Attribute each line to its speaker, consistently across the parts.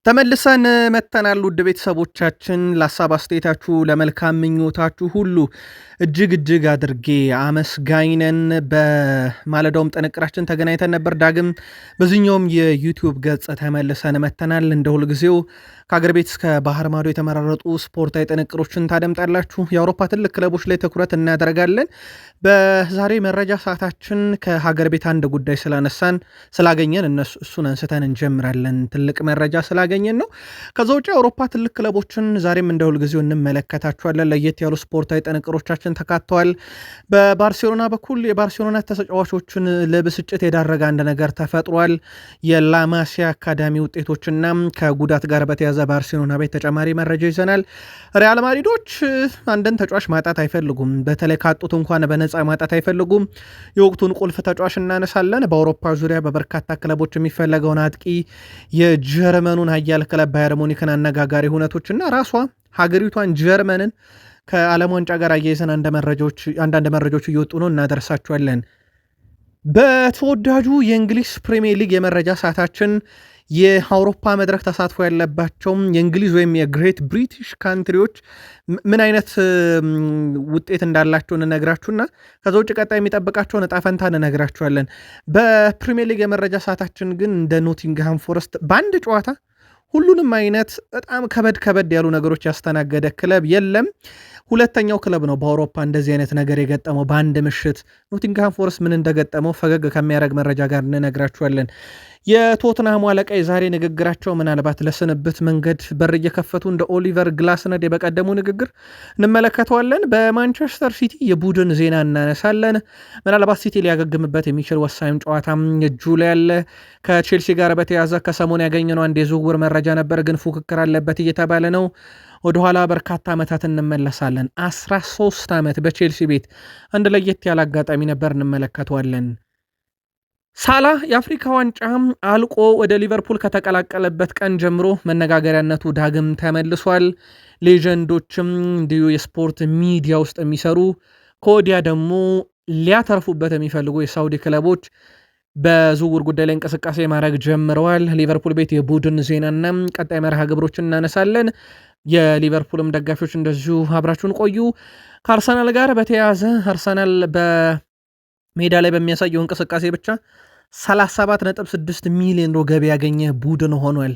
Speaker 1: ተመልሰን መጥተናል ውድ ቤተሰቦቻችን ለሐሳብ አስተያየታችሁ ለመልካም ምኞታችሁ ሁሉ እጅግ አድርጌ አመስጋኝ ነን። በማለዳውም ጥንቅራችን ተገናኝተን ነበር። ዳግም በዚህኛውም የዩቲዩብ ገጽ ተመልሰን መጥተናል። እንደ ሁልጊዜው ከአገር ቤት እስከ ባህር ማዶ የተመራረጡ ስፖርታዊ ጥንቅሮችን ታደምጣላችሁ። የአውሮፓ ትልቅ ክለቦች ላይ ትኩረት እናደርጋለን። በዛሬ መረጃ ሰዓታችን ከሀገር ቤት አንድ ጉዳይ ስላገኘን እሱን አንስተን እንጀምራለን። ትልቅ መረጃ ስላገኘን ነው። ከዛ ውጭ የአውሮፓ ትልቅ ክለቦችን ዛሬም እንደ ሁልጊዜው እንመለከታቸዋለን። ለየት ያሉ ስፖርታዊ ጥንቅሮቻችን ተካተዋል። በባርሴሎና በኩል የባርሴሎና ተጫዋቾችን ለብስጭት የዳረገ አንድ ነገር ተፈጥሯል። የላማሲያ አካዳሚ ውጤቶችና ከጉዳት ጋር በተያዘ ባርሴሎና ቤት ተጨማሪ መረጃ ይዘናል። ሪያል ማድሪዶች አንድን ተጫዋች ማጣት አይፈልጉም። በተለይ ካጡት እንኳን በነፃ ማጣት አይፈልጉም። የወቅቱን ቁልፍ ተጫዋች እናነሳለን። በአውሮፓ ዙሪያ በበርካታ ክለቦች የሚፈለገውን አጥቂ የጀርመኑን ኃያል ክለብ ባየር ሙኒክን አነጋጋሪ ሁነቶችና ራሷ ሀገሪቷን ጀርመንን ከዓለም ዋንጫ ጋር አያይዘን አንዳንድ መረጃዎች እየወጡ ነው፣ እናደርሳችኋለን። በተወዳጁ የእንግሊዝ ፕሪሚየር ሊግ የመረጃ ሰዓታችን የአውሮፓ መድረክ ተሳትፎ ያለባቸው የእንግሊዝ ወይም የግሬት ብሪቲሽ ካንትሪዎች ምን አይነት ውጤት እንዳላቸው እንነግራችሁና ከዛ ውጭ ቀጣይ የሚጠብቃቸውን ዕጣ ፈንታ እንነግራችኋለን። በፕሪሚየር ሊግ የመረጃ ሰዓታችን ግን እንደ ኖቲንግሃም ፎረስት በአንድ ጨዋታ ሁሉንም አይነት በጣም ከበድ ያሉ ነገሮች ያስተናገደ ክለብ የለም። ሁለተኛው ክለብ ነው በአውሮፓ እንደዚህ አይነት ነገር የገጠመው በአንድ ምሽት። ኖቲንግሃም ፎረስት ምን እንደገጠመው ፈገግ ከሚያደርግ መረጃ ጋር እንነግራችኋለን። የቶትናሙ አለቃ የዛሬ ንግግራቸው ምናልባት ለስንብት መንገድ በር እየከፈቱ እንደ ኦሊቨር ግላስነድ የበቀደሙ ንግግር እንመለከተዋለን። በማንቸስተር ሲቲ የቡድን ዜና እናነሳለን። ምናልባት ሲቲ ሊያገግምበት የሚችል ወሳኝ ጨዋታም እጁ ላይ ያለ። ከቼልሲ ጋር በተያዘ ከሰሞኑ ያገኘነው አንድ የዝውውር መረጃ ነበር፣ ግን ፉክክር አለበት እየተባለ ነው። ወደኋላ በርካታ ዓመታት እንመለሳለን። 13 ዓመት በቼልሲ ቤት አንድ ለየት ያለ አጋጣሚ ነበር፣ እንመለከተዋለን። ሳላ የአፍሪካ ዋንጫ አልቆ ወደ ሊቨርፑል ከተቀላቀለበት ቀን ጀምሮ መነጋገሪያነቱ ዳግም ተመልሷል። ሌጀንዶችም እንዲሁ የስፖርት ሚዲያ ውስጥ የሚሰሩ ከወዲያ ደግሞ ሊያተርፉበት የሚፈልጉ የሳውዲ ክለቦች በዝውውር ጉዳይ ላይ እንቅስቃሴ ማድረግ ጀምረዋል። ሊቨርፑል ቤት የቡድን ዜናና ቀጣይ መርሃ ግብሮችን እናነሳለን። የሊቨርፑልም ደጋፊዎች እንደዚሁ አብራችሁን ቆዩ። ከአርሰናል ጋር በተያያዘ አርሰናል በሜዳ ላይ በሚያሳየው እንቅስቃሴ ብቻ 37.6 ሚሊዮን ገቢ ያገኘ ቡድን ሆኗል።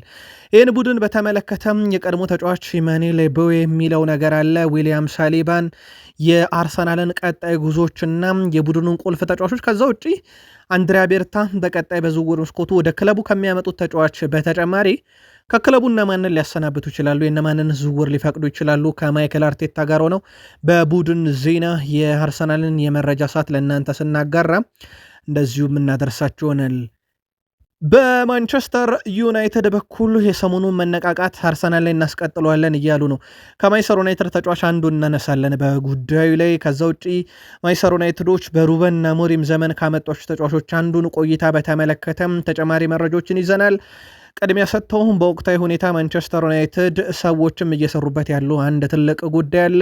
Speaker 1: ይህን ቡድን በተመለከተም የቀድሞ ተጫዋች ኢማኑኤል ቦዌ የሚለው ነገር አለ። ዊሊያም ሳሊባን የአርሰናልን ቀጣይ ጉዞችና የቡድኑን ቁልፍ ተጫዋቾች ከዛ ውጪ አንድሪያ ቤርታ በቀጣይ በዝውውር መስኮቱ ወደ ክለቡ ከሚያመጡት ተጫዋች በተጨማሪ ከክለቡ እነማንን ሊያሰናብቱ ይችላሉ፣ የእነማንን ዝውውር ሊፈቅዱ ይችላሉ፣ ከማይክል አርቴታ ጋር ሆነው በቡድን ዜና የአርሰናልን የመረጃ ሰዓት ለእናንተ ስናጋራ እንደዚሁ የምናደርሳችሁ ይሆናል። በማንቸስተር ዩናይትድ በኩል የሰሞኑን መነቃቃት አርሰናል ላይ እናስቀጥለዋለን እያሉ ነው። ከማንቸስተር ዩናይትድ ተጫዋች አንዱ እናነሳለን በጉዳዩ ላይ። ከዛ ውጪ ማንቸስተር ዩናይትዶች በሩበን አሞሪም ዘመን ካመጧቸው ተጫዋቾች አንዱን ቆይታ በተመለከተም ተጨማሪ መረጃዎችን ይዘናል። ቅድሚያ ሰጥተው በወቅታዊ ሁኔታ ማንቸስተር ዩናይትድ ሰዎችም እየሰሩበት ያሉ አንድ ትልቅ ጉዳይ አለ።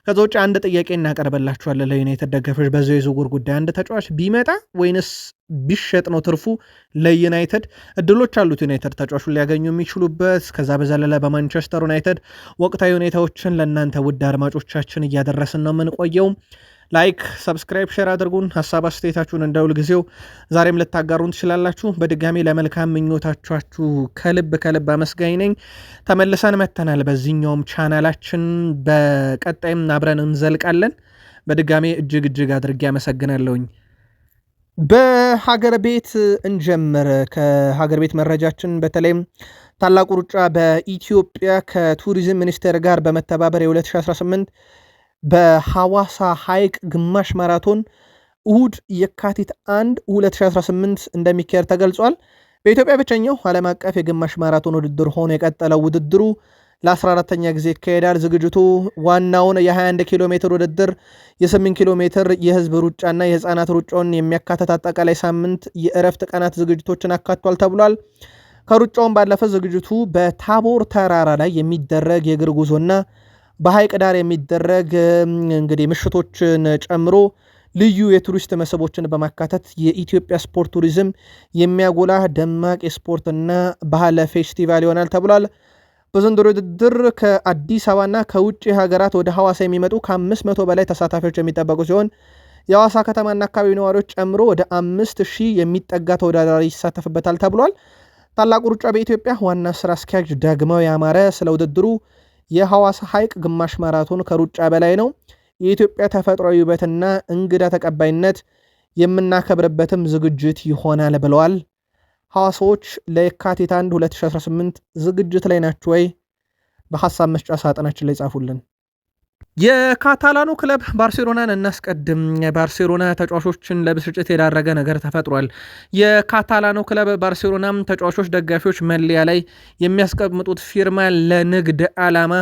Speaker 1: ከዛ ውጭ አንድ ጥያቄ እናቀርበላችኋለን ለዩናይትድ ደጋፊዎች። በዚያው የዝውውር ጉዳይ አንድ ተጫዋች ቢመጣ ወይንስ ቢሸጥ ነው ትርፉ? ለዩናይትድ እድሎች አሉት ዩናይትድ ተጫዋቹን ሊያገኙ የሚችሉበት። ከዛ በዘለለ በማንቸስተር ዩናይትድ ወቅታዊ ሁኔታዎችን ለእናንተ ውድ አድማጮቻችን እያደረስን ነው የምንቆየው። ላይክ፣ ሰብስክራይብ፣ ሼር አድርጉን። ሀሳብ አስተያየታችሁን እንደ ሁልጊዜው ዛሬም ልታጋሩን ትችላላችሁ። በድጋሚ ለመልካም ምኞታችሁ ከልብ አመስጋኝ ነኝ። ተመልሰን መተናል በዚህኛውም ቻናላችን። በቀጣይም አብረን እንዘልቃለን። በድጋሚ እጅግ አድርጌ አመሰግናለሁኝ። በሀገር ቤት እንጀምር። ከሀገር ቤት መረጃችን በተለይም ታላቁ ሩጫ በኢትዮጵያ ከቱሪዝም ሚኒስቴር ጋር በመተባበር የ2018 በሐዋሳ ሐይቅ ግማሽ ማራቶን እሁድ የካቲት 1 2018 እንደሚካሄድ ተገልጿል። በኢትዮጵያ ብቸኛው ዓለም አቀፍ የግማሽ ማራቶን ውድድር ሆኖ የቀጠለው ውድድሩ ለ14ተኛ ጊዜ ይካሄዳል። ዝግጅቱ ዋናውን የ21 ኪሎ ሜትር ውድድር፣ የ8 ኪሎ ሜትር የህዝብ ሩጫና የህፃናት ሩጫውን የሚያካተት አጠቃላይ ሳምንት የእረፍት ቀናት ዝግጅቶችን አካቷል ተብሏል። ከሩጫውን ባለፈ ዝግጅቱ በታቦር ተራራ ላይ የሚደረግ የእግር ጉዞና በሐይቅ ዳር የሚደረግ እንግዲህ ምሽቶችን ጨምሮ ልዩ የቱሪስት መስህቦችን በማካተት የኢትዮጵያ ስፖርት ቱሪዝም የሚያጎላ ደማቅ የስፖርትና ባህል ፌስቲቫል ይሆናል ተብሏል። በዘንድሮ ውድድር ከአዲስ አበባና ከውጭ ሀገራት ወደ ሐዋሳ የሚመጡ ከ500 በላይ ተሳታፊዎች የሚጠበቁ ሲሆን የሐዋሳ ከተማና አካባቢ ነዋሪዎች ጨምሮ ወደ 5000 የሚጠጋ ተወዳዳሪ ይሳተፍበታል ተብሏል። ታላቁ ሩጫ በኢትዮጵያ ዋና ስራ አስኪያጅ ዳግማዊ ያማረ ስለ ውድድሩ የሐዋሳ ሐይቅ ግማሽ ማራቶን ከሩጫ በላይ ነው፣ የኢትዮጵያ ተፈጥሯዊ ውበትና እንግዳ ተቀባይነት የምናከብርበትም ዝግጅት ይሆናል ብለዋል። ሐዋሳዎች ለየካቲት 1 2018 ዝግጅት ላይ ናቸው ወይ? በሐሳብ መስጫ ሳጥናችን ላይ ጻፉልን። የካታላኑ ክለብ ባርሴሎናን እናስቀድም። ባርሴሎና ተጫዋቾችን ለብስጭት የዳረገ ነገር ተፈጥሯል። የካታላኑ ክለብ ባርሴሎና ተጫዋቾች፣ ደጋፊዎች መለያ ላይ የሚያስቀምጡት ፊርማ ለንግድ ዓላማ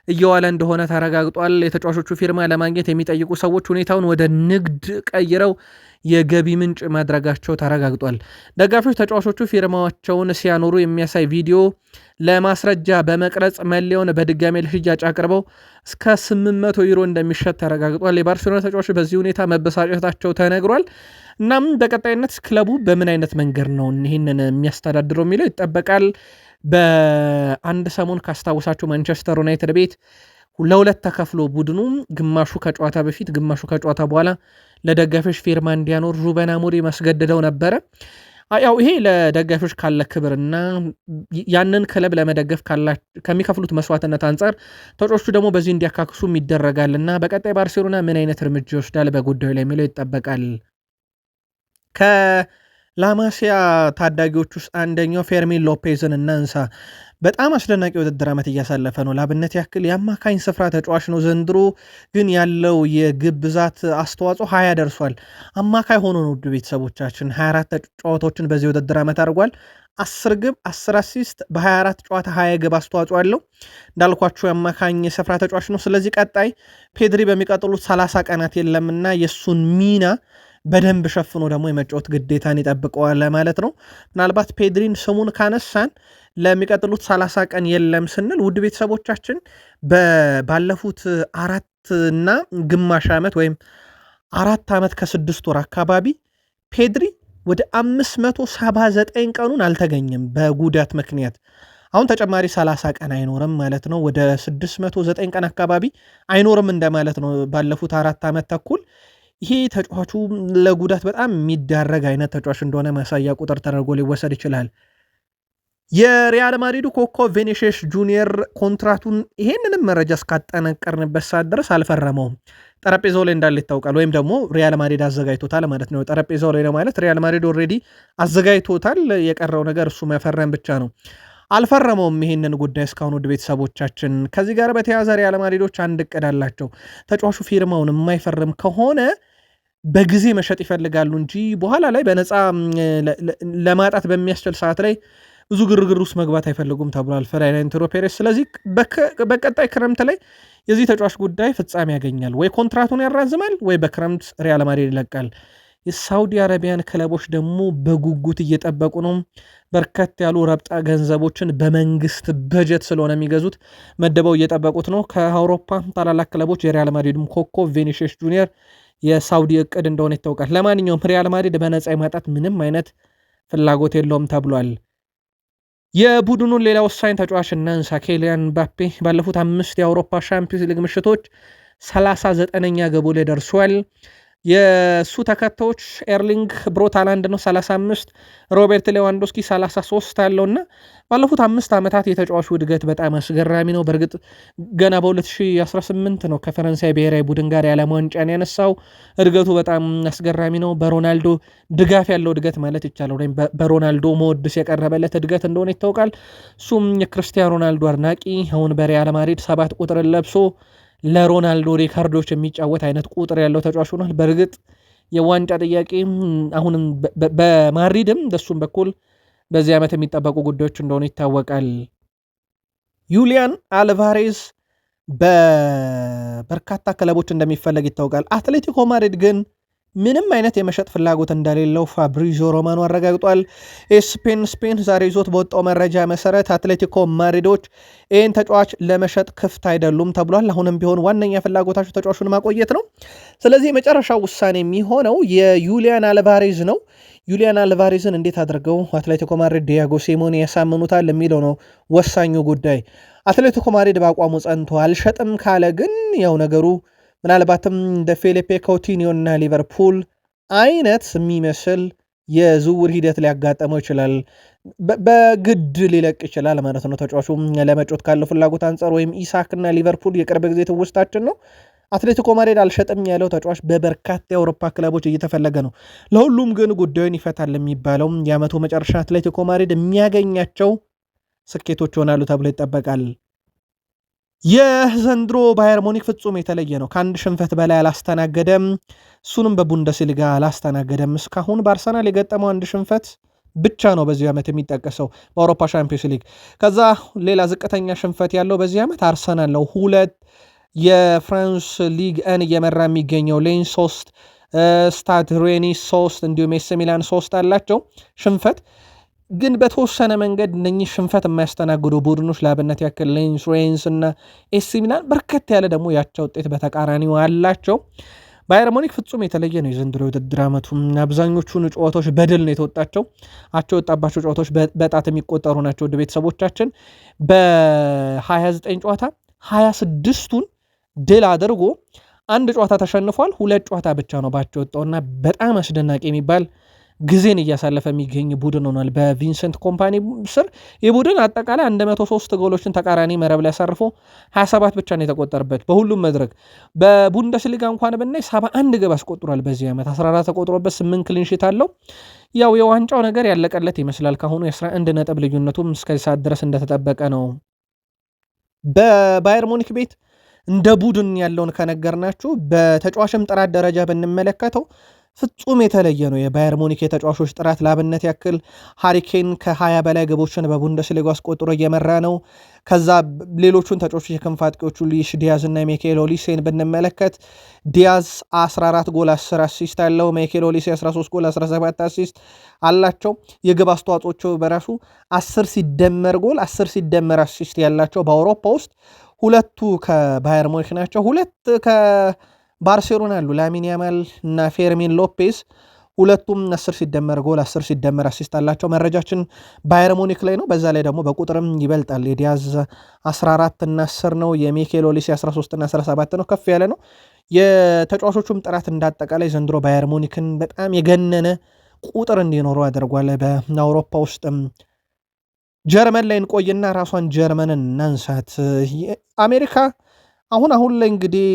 Speaker 1: እየዋለ እንደሆነ ተረጋግጧል። የተጫዋቾቹ ፊርማ ለማግኘት የሚጠይቁ ሰዎች ሁኔታውን ወደ ንግድ ቀይረው የገቢ ምንጭ ማድረጋቸው ተረጋግጧል። ደጋፊዎች ተጫዋቾቹ ፊርማቸውን ሲያኖሩ የሚያሳይ ቪዲዮ ለማስረጃ በመቅረጽ መለያውን በድጋሜ ለሽያጭ አቅርበው እስከ 800 ዩሮ እንደሚሸጥ ተረጋግጧል። የባርሴሎና ተጫዋቾች በዚህ ሁኔታ መበሳጨታቸው ተነግሯል። እናም በቀጣይነት ክለቡ በምን አይነት መንገድ ነው ይህንን የሚያስተዳድረው የሚለው ይጠበቃል። በአንድ ሰሞን ካስታወሳቸው ማንቸስተር ዩናይትድ ቤት ለሁለት ተከፍሎ ቡድኑ ግማሹ ከጨዋታ በፊት ግማሹ ከጨዋታ በኋላ ለደጋፊዎች ፊርማ እንዲያኖር ሩበን አሞሪም ማስገድደው ነበረ። ያው ይሄ ለደጋፊዎች ካለ ክብርና ያንን ክለብ ለመደገፍ ከሚከፍሉት መስዋዕትነት አንጻር ተጫዋቾቹ ደግሞ በዚህ እንዲያካክሱም ይደረጋልና በቀጣይ ባርሴሎና ምን አይነት እርምጃ ይወስዳል በጉዳዩ ላይ የሚለው ይጠበቃል። ከላማሲያ ታዳጊዎች ውስጥ አንደኛው ፌርሚን ሎፔዝን እናንሳ። በጣም አስደናቂ ውድድር ዓመት እያሳለፈ ነው። ለአብነት ያክል የአማካኝ ስፍራ ተጫዋች ነው። ዘንድሮ ግን ያለው የግብ ብዛት አስተዋጽኦ 20 ደርሷል። አማካይ ሆኖ ነው ውድ ቤተሰቦቻችን 24 ጨዋታዎችን በዚህ ውድድር ዓመት አድርጓል። 10 ግብ 10 አሲስት በ24 ጨዋታ 20 ግብ አስተዋጽኦ አለው። እንዳልኳቸው የአማካኝ ስፍራ ተጫዋች ነው። ስለዚህ ቀጣይ ፔድሪ በሚቀጥሉት 30 ቀናት የለምና የእሱን ሚና በደንብ ሸፍኖ ደግሞ የመጫወት ግዴታን ይጠብቀዋል ማለት ነው። ምናልባት ፔድሪን ስሙን ካነሳን ለሚቀጥሉት 30 ቀን የለም ስንል ውድ ቤተሰቦቻችን ባለፉት 4 ግማሽ ዓመት ወይም 4 ዓመት ከ6 ወር አካባቢ ፔድሪ ወደ 579 ቀኑን አልተገኘም በጉዳት ምክንያት። አሁን ተጨማሪ 30 ቀን አይኖርም ማለት ነው። ወደ 609 ቀን አካባቢ አይኖርም እንደማለት ነው። ባለፉት 4 ዓመት ተኩል ይሄ ተጫዋቹ ለጉዳት በጣም የሚዳረግ አይነት ተጫዋች እንደሆነ ማሳያ ቁጥር ተደርጎ ሊወሰድ ይችላል። የሪያል ማድሪዱ ኮከብ ቪኒሲየስ ጁኒየር ኮንትራቱን ይሄንንም መረጃ እስካጠነቀርንበት ሰዓት ድረስ አልፈረመውም። ጠረጴዛው ላይ እንዳለ ይታወቃል። ወይም ደግሞ ሪያል ማድሪድ አዘጋጅቶታል ማለት ነው። ጠረጴዛው ላይ ነው ማለት ሪያል ማድሪድ ኦልሬዲ አዘጋጅቶታል። የቀረው ነገር እሱ መፈረም ብቻ ነው። አልፈረመውም ይሄንን ጉዳይ እስካሁን ውድ ቤተሰቦቻችን። ከዚህ ጋር በተያያዘ ሪያል ማድሪዶች አንድ እቅድ አላቸው። ተጫዋቹ ፊርማውን የማይፈርም ከሆነ በጊዜ መሸጥ ይፈልጋሉ እንጂ በኋላ ላይ በነፃ ለማጣት በሚያስችል ሰዓት ላይ ብዙ ግርግር ውስጥ መግባት አይፈልጉም ተብሏል ፍሎሬንቲኖ ፔሬዝ። ስለዚህ በቀጣይ ክረምት ላይ የዚህ ተጫዋች ጉዳይ ፍጻሜ ያገኛል። ወይ ኮንትራቱን ያራዝማል ወይ በክረምት ሪያል ማድሪድ ይለቃል። የሳውዲ አረቢያን ክለቦች ደግሞ በጉጉት እየጠበቁ ነው። በርከት ያሉ ረብጣ ገንዘቦችን በመንግስት በጀት ስለሆነ የሚገዙት መደበው እየጠበቁት ነው። ከአውሮፓ ታላላቅ ክለቦች የሪያል ማድሪድም ኮከብ ቪኒሲየስ ጁኒየር የሳውዲ እቅድ እንደሆነ ይታወቃል። ለማንኛውም ሪያል ማድሪድ በነፃ የማጣት ምንም አይነት ፍላጎት የለውም ተብሏል። የቡድኑን ሌላ ወሳኝ ተጫዋች እናንሳ። ኬሊያን ምባፔ ባለፉት 5 የአውሮፓ ሻምፒዮንስ ሊግ ምሽቶች 39ኛ ገቡ ላይ ደርሷል። የእሱ ተከታዮች ኤርሊንግ ብሮት ሃላንድ ነው 35፣ ሮቤርት ሌዋንዶስኪ 33 አለውና ባለፉት 5 ዓመታት የተጫዋቹ እድገት በጣም አስገራሚ ነው። በእርግጥ ገና በ2018 ነው ከፈረንሳይ ብሔራዊ ቡድን ጋር የዓለም ዋንጫን ያነሳው። እድገቱ በጣም አስገራሚ ነው። በሮናልዶ ድጋፍ ያለው እድገት ማለት ይቻላል፣ ወይም በሮናልዶ መወድስ የቀረበለት እድገት እንደሆነ ይታወቃል። እሱም የክርስቲያኖ ሮናልዶ አድናቂ፣ አሁን በሪያል ማድሪድ 7 ቁጥርን ለብሶ ለሮናልዶ ሪካርዶች የሚጫወት አይነት ቁጥር ያለው ተጫዋች ሆኗል። በእርግጥ የዋንጫ ጥያቄ አሁንም በማድሪድም በሱም በኩል በዚህ ዓመት የሚጠበቁ ጉዳዮች እንደሆኑ ይታወቃል። ዩሊያን አልቫሬዝ በበርካታ ክለቦች እንደሚፈለግ ይታወቃል። አትሌቲኮ ማድሪድ ግን ምንም አይነት የመሸጥ ፍላጎት እንደሌለው ፋብሪዚዮ ሮማኖ አረጋግጧል። ስፔን ዛሬ ይዞት በወጣው መረጃ መሰረት አትሌቲኮ ማድሪዶች ይህን ተጫዋች ለመሸጥ ክፍት አይደሉም ተብሏል። አሁንም ቢሆን ዋነኛ ፍላጎታቸው ተጫዋቹን ማቆየት ነው። ስለዚህ የመጨረሻው ውሳኔ የሚሆነው የዩሊያን አልቫሬዝ ነው። ዩሊያን አልቫሬዝን እንዴት አድርገው አትሌቲኮ ማድሪድ ዲያጎ ሲሞኔ ያሳምኑታል የሚለው ነው ወሳኙ ጉዳይ። አትሌቲኮ ማድሪድ በአቋሙ ጸንቶ አልሸጥም ካለ ግን ያው ነገሩ ምናልባትም እንደ ፌሊፔ ኮቲኒዮ እና ሊቨርፑል አይነት የሚመስል የዝውውር ሂደት ሊያጋጠመው ይችላል። በግድ ሊለቅ ይችላል ማለት ነው ተጫዋቹ ለመጮት ካለው ፍላጎት አንጻር። ወይም ኢሳክ እና ሊቨርፑል የቅርብ ጊዜ ትውስታችን ነው። አትሌቲኮ ማድሪድ አልሸጥም ያለው ተጫዋች በበርካታ የአውሮፓ ክለቦች እየተፈለገ ነው። ለሁሉም ግን ጉዳዩን ይፈታል የሚባለው የዓመቱ መጨረሻ አትሌቲኮ ማድሪድ የሚያገኛቸው ስኬቶች ይሆናሉ ተብሎ ይጠበቃል። የዘንድሮ ባየር ሙኒክ ፍጹም የተለየ ነው። ከአንድ ሽንፈት በላይ አላስተናገደም። እሱንም በቡንደስሊጋ አላስተናገደም። እስካሁን በአርሰናል የገጠመው አንድ ሽንፈት ብቻ ነው በዚህ ዓመት የሚጠቀሰው በአውሮፓ ሻምፒዮንስ ሊግ። ከዛ ሌላ ዝቅተኛ ሽንፈት ያለው በዚህ ዓመት አርሰናል ነው። 2 የፍራንስ ሊግ እን እየመራ የሚገኘው ሌን 3 ስታድ ሬኒስ 3 እንዲሁም ኤሲ ሚላን 3 አላቸው ሽንፈት። ግን በተወሰነ መንገድ እነኚህ ሽንፈት የማያስተናግዱ ቡድኖች ለአብነት ያክል ሌንስ ሬንስ እና ኤሲ ሚላን በርከት ያለ ደግሞ ያቻ ውጤት በተቃራኒው አላቸው። ባየር ሙኒክ ፍጹም የተለየ ነው የዘንድሮ የውድድር ዓመቱ። አብዛኞቹን ጨዋታዎች በድል ነው የተወጣቸው። አቸው የወጣባቸው ጨዋታዎች በጣት የሚቆጠሩ ናቸው። ወደ ቤተሰቦቻችን በ29 ጨዋታ 26ቱን ድል አድርጎ አንድ ጨዋታ ተሸንፏል። 2 ጨዋታ ብቻ ነው ባቸው የወጣውና በጣም አስደናቂ የሚባል ጊዜን እያሳለፈ የሚገኝ ቡድን ሆኗል። በቪንሰንት ኮምፓኒ ስር የቡድን አጠቃላይ 103 ጎሎችን ተቃራኒ መረብ ላይ አሳርፎ 27 ብቻ ነው የተቆጠረበት በሁሉም መድረክ። በቡንደስሊጋ እንኳን ብናይ 71 ግብ አስቆጥሯል። በዚህ ዓመት 14 ተቆጥሮበት 8 ክሊንሺት አለው። ያው የዋንጫው ነገር ያለቀለት ይመስላል። ካሁኑ የ11 ነጥብ ልዩነቱም እስከዚህ ሰዓት ድረስ እንደተጠበቀ ነው። በባየር ሙኒክ ቤት እንደ ቡድን ያለውን ከነገርናችሁ በተጫዋችም ጥራት ደረጃ ብንመለከተው ፍጹም የተለየ ነው የባየር ሙኒክ የተጫዋቾች ጥራት። ላብነት ያክል ሃሪኬን ከ20 በላይ ግቦችን በቡንደስሊጋ አስቆጥሮ እየመራ ነው። ከዛ ሌሎቹን ተጫዋቾች የክንፍ አጥቂዎቹ ሉዊስ ዲያዝ እና ሚኬል ኦሊሴን ብንመለከት ዲያዝ 14 ጎል 10 አሲስት አለው። ሚኬል ኦሊሴ 13 ጎል 17 አሲስት አላቸው። የግብ አስተዋጽኦቹ በራሱ 10 ሲደመር ጎል 10 ሲደመር አሲስት ያላቸው በአውሮፓ ውስጥ ሁለቱ ከባየር ሙኒክ ናቸው። 2 ባርሴሎና አሉ ላሚን ያማል እና ፌርሚን ሎፔዝ ሁለቱም 10 ሲደመር ጎል 10 ሲደመር አሲስት አላቸው። መረጃችን ባየር ሙኒክ ላይ ነው። በዛ ላይ ደግሞ በቁጥርም ይበልጣል። የዲያዝ 14 እና 10 ነው። የሚኬል ኦሊሴ 13 እና 17 ነው። ከፍ ያለ ነው። የተጫዋቾቹም ጥራት እንዳጠቃላይ ዘንድሮ ባየር ሙኒክን በጣም የገነነ ቁጥር እንዲኖረው አድርጓል። በአውሮፓ ውስጥም ጀርመን ላይ እንቆይና ራሷን ጀርመንን እናንሳት። አሜሪካ አሁን ላይ እንግዲህ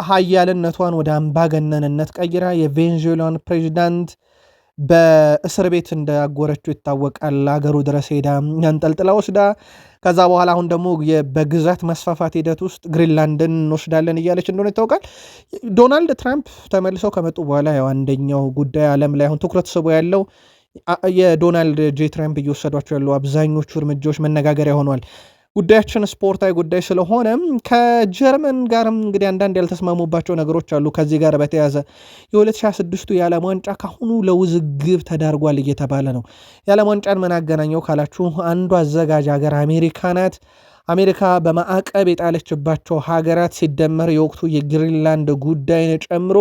Speaker 1: ሀያልነቷን ወደ አምባገነንነት ቀይራ የቬንዙዌላን ፕሬዚዳንት በእስር ቤት እንዳጎረችው ይታወቃል። አገሩ ድረስ ሄዳ አንጠልጥላ ወስዳ ከዛ በኋላ አሁን ደግሞ በግዛት መስፋፋት ሂደት ውስጥ ግሪንላንድን እንወስዳለን እያለች እንደሆነ ይታወቃል። ዶናልድ ትራምፕ ተመልሰው ከመጡ በኋላ ያው አንደኛው ጉዳይ ዓለም ላይ አሁን ትኩረት ስቦ ያለው የዶናልድ ጄ ትራምፕ እየወሰዷቸው ያሉ አብዛኞቹ እርምጃዎች መነጋገሪያ ሆኗል። ጉዳያችን ስፖርታዊ ጉዳይ ስለሆነ ከጀርመን ጋርም እንግዲህ አንዳንድ ያልተስማሙባቸው ነገሮች አሉ። ከዚህ ጋር በተያያዘ የ2026 የዓለም ዋንጫ ካሁኑ ለውዝግብ ተዳርጓል እየተባለ ነው። የዓለም ዋንጫን ምን አገናኘው ካላችሁ አንዱ አዘጋጅ ሀገር አሜሪካ ናት። አሜሪካ በማዕቀብ የጣለችባቸው ሀገራት ሲደመር የወቅቱ የግሪንላንድ ጉዳይን ጨምሮ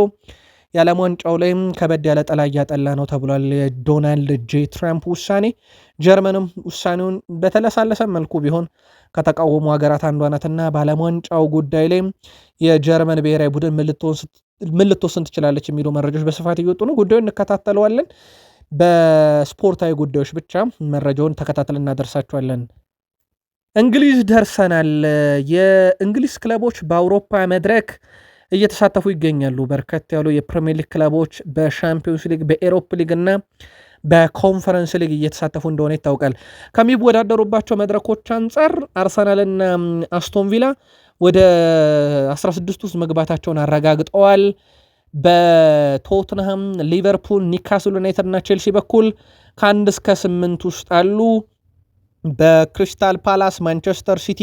Speaker 1: የዓለም ዋንጫው ላይም ከበድ ያለ ጥላ እያጠላ ነው ተብሏል። የዶናልድ ጄ ትራምፕ ውሳኔ ጀርመንም ውሳኔውን በተለሳለሰ መልኩ ቢሆን ከተቃወሙ ሀገራት አንዷ ናትና በዓለም ዋንጫው ጉዳይ ላይ የጀርመን ብሔራዊ ቡድን ምን ልትወስን ትችላለች የሚሉ መረጃዎች በስፋት እየወጡ ነው። ጉዳዩን እንከታተለዋለን። በስፖርታዊ ጉዳዮች ብቻ መረጃውን ተከታተል እናደርሳቸዋለን። እንግሊዝ ደርሰናል። የእንግሊዝ ክለቦች በአውሮፓ መድረክ እየተሳተፉ ይገኛሉ። በርከት ያሉ የፕሪሚየር ሊግ ክለቦች በሻምፒዮንስ ሊግ፣ በኤሮፕ ሊግ እና በኮንፈረንስ ሊግ እየተሳተፉ እንደሆነ ይታወቃል። ከሚወዳደሩባቸው መድረኮች አንጻር አርሰናልና አስቶን ቪላ ወደ 16 ውስጥ መግባታቸውን አረጋግጠዋል። በቶትንሃም፣ ሊቨርፑል፣ ኒካስል ዩናይትድ እና ቼልሲ በኩል ከ1 እስከ 8 ውስጥ አሉ። በክሪስታል ፓላስ፣ ማንቸስተር ሲቲ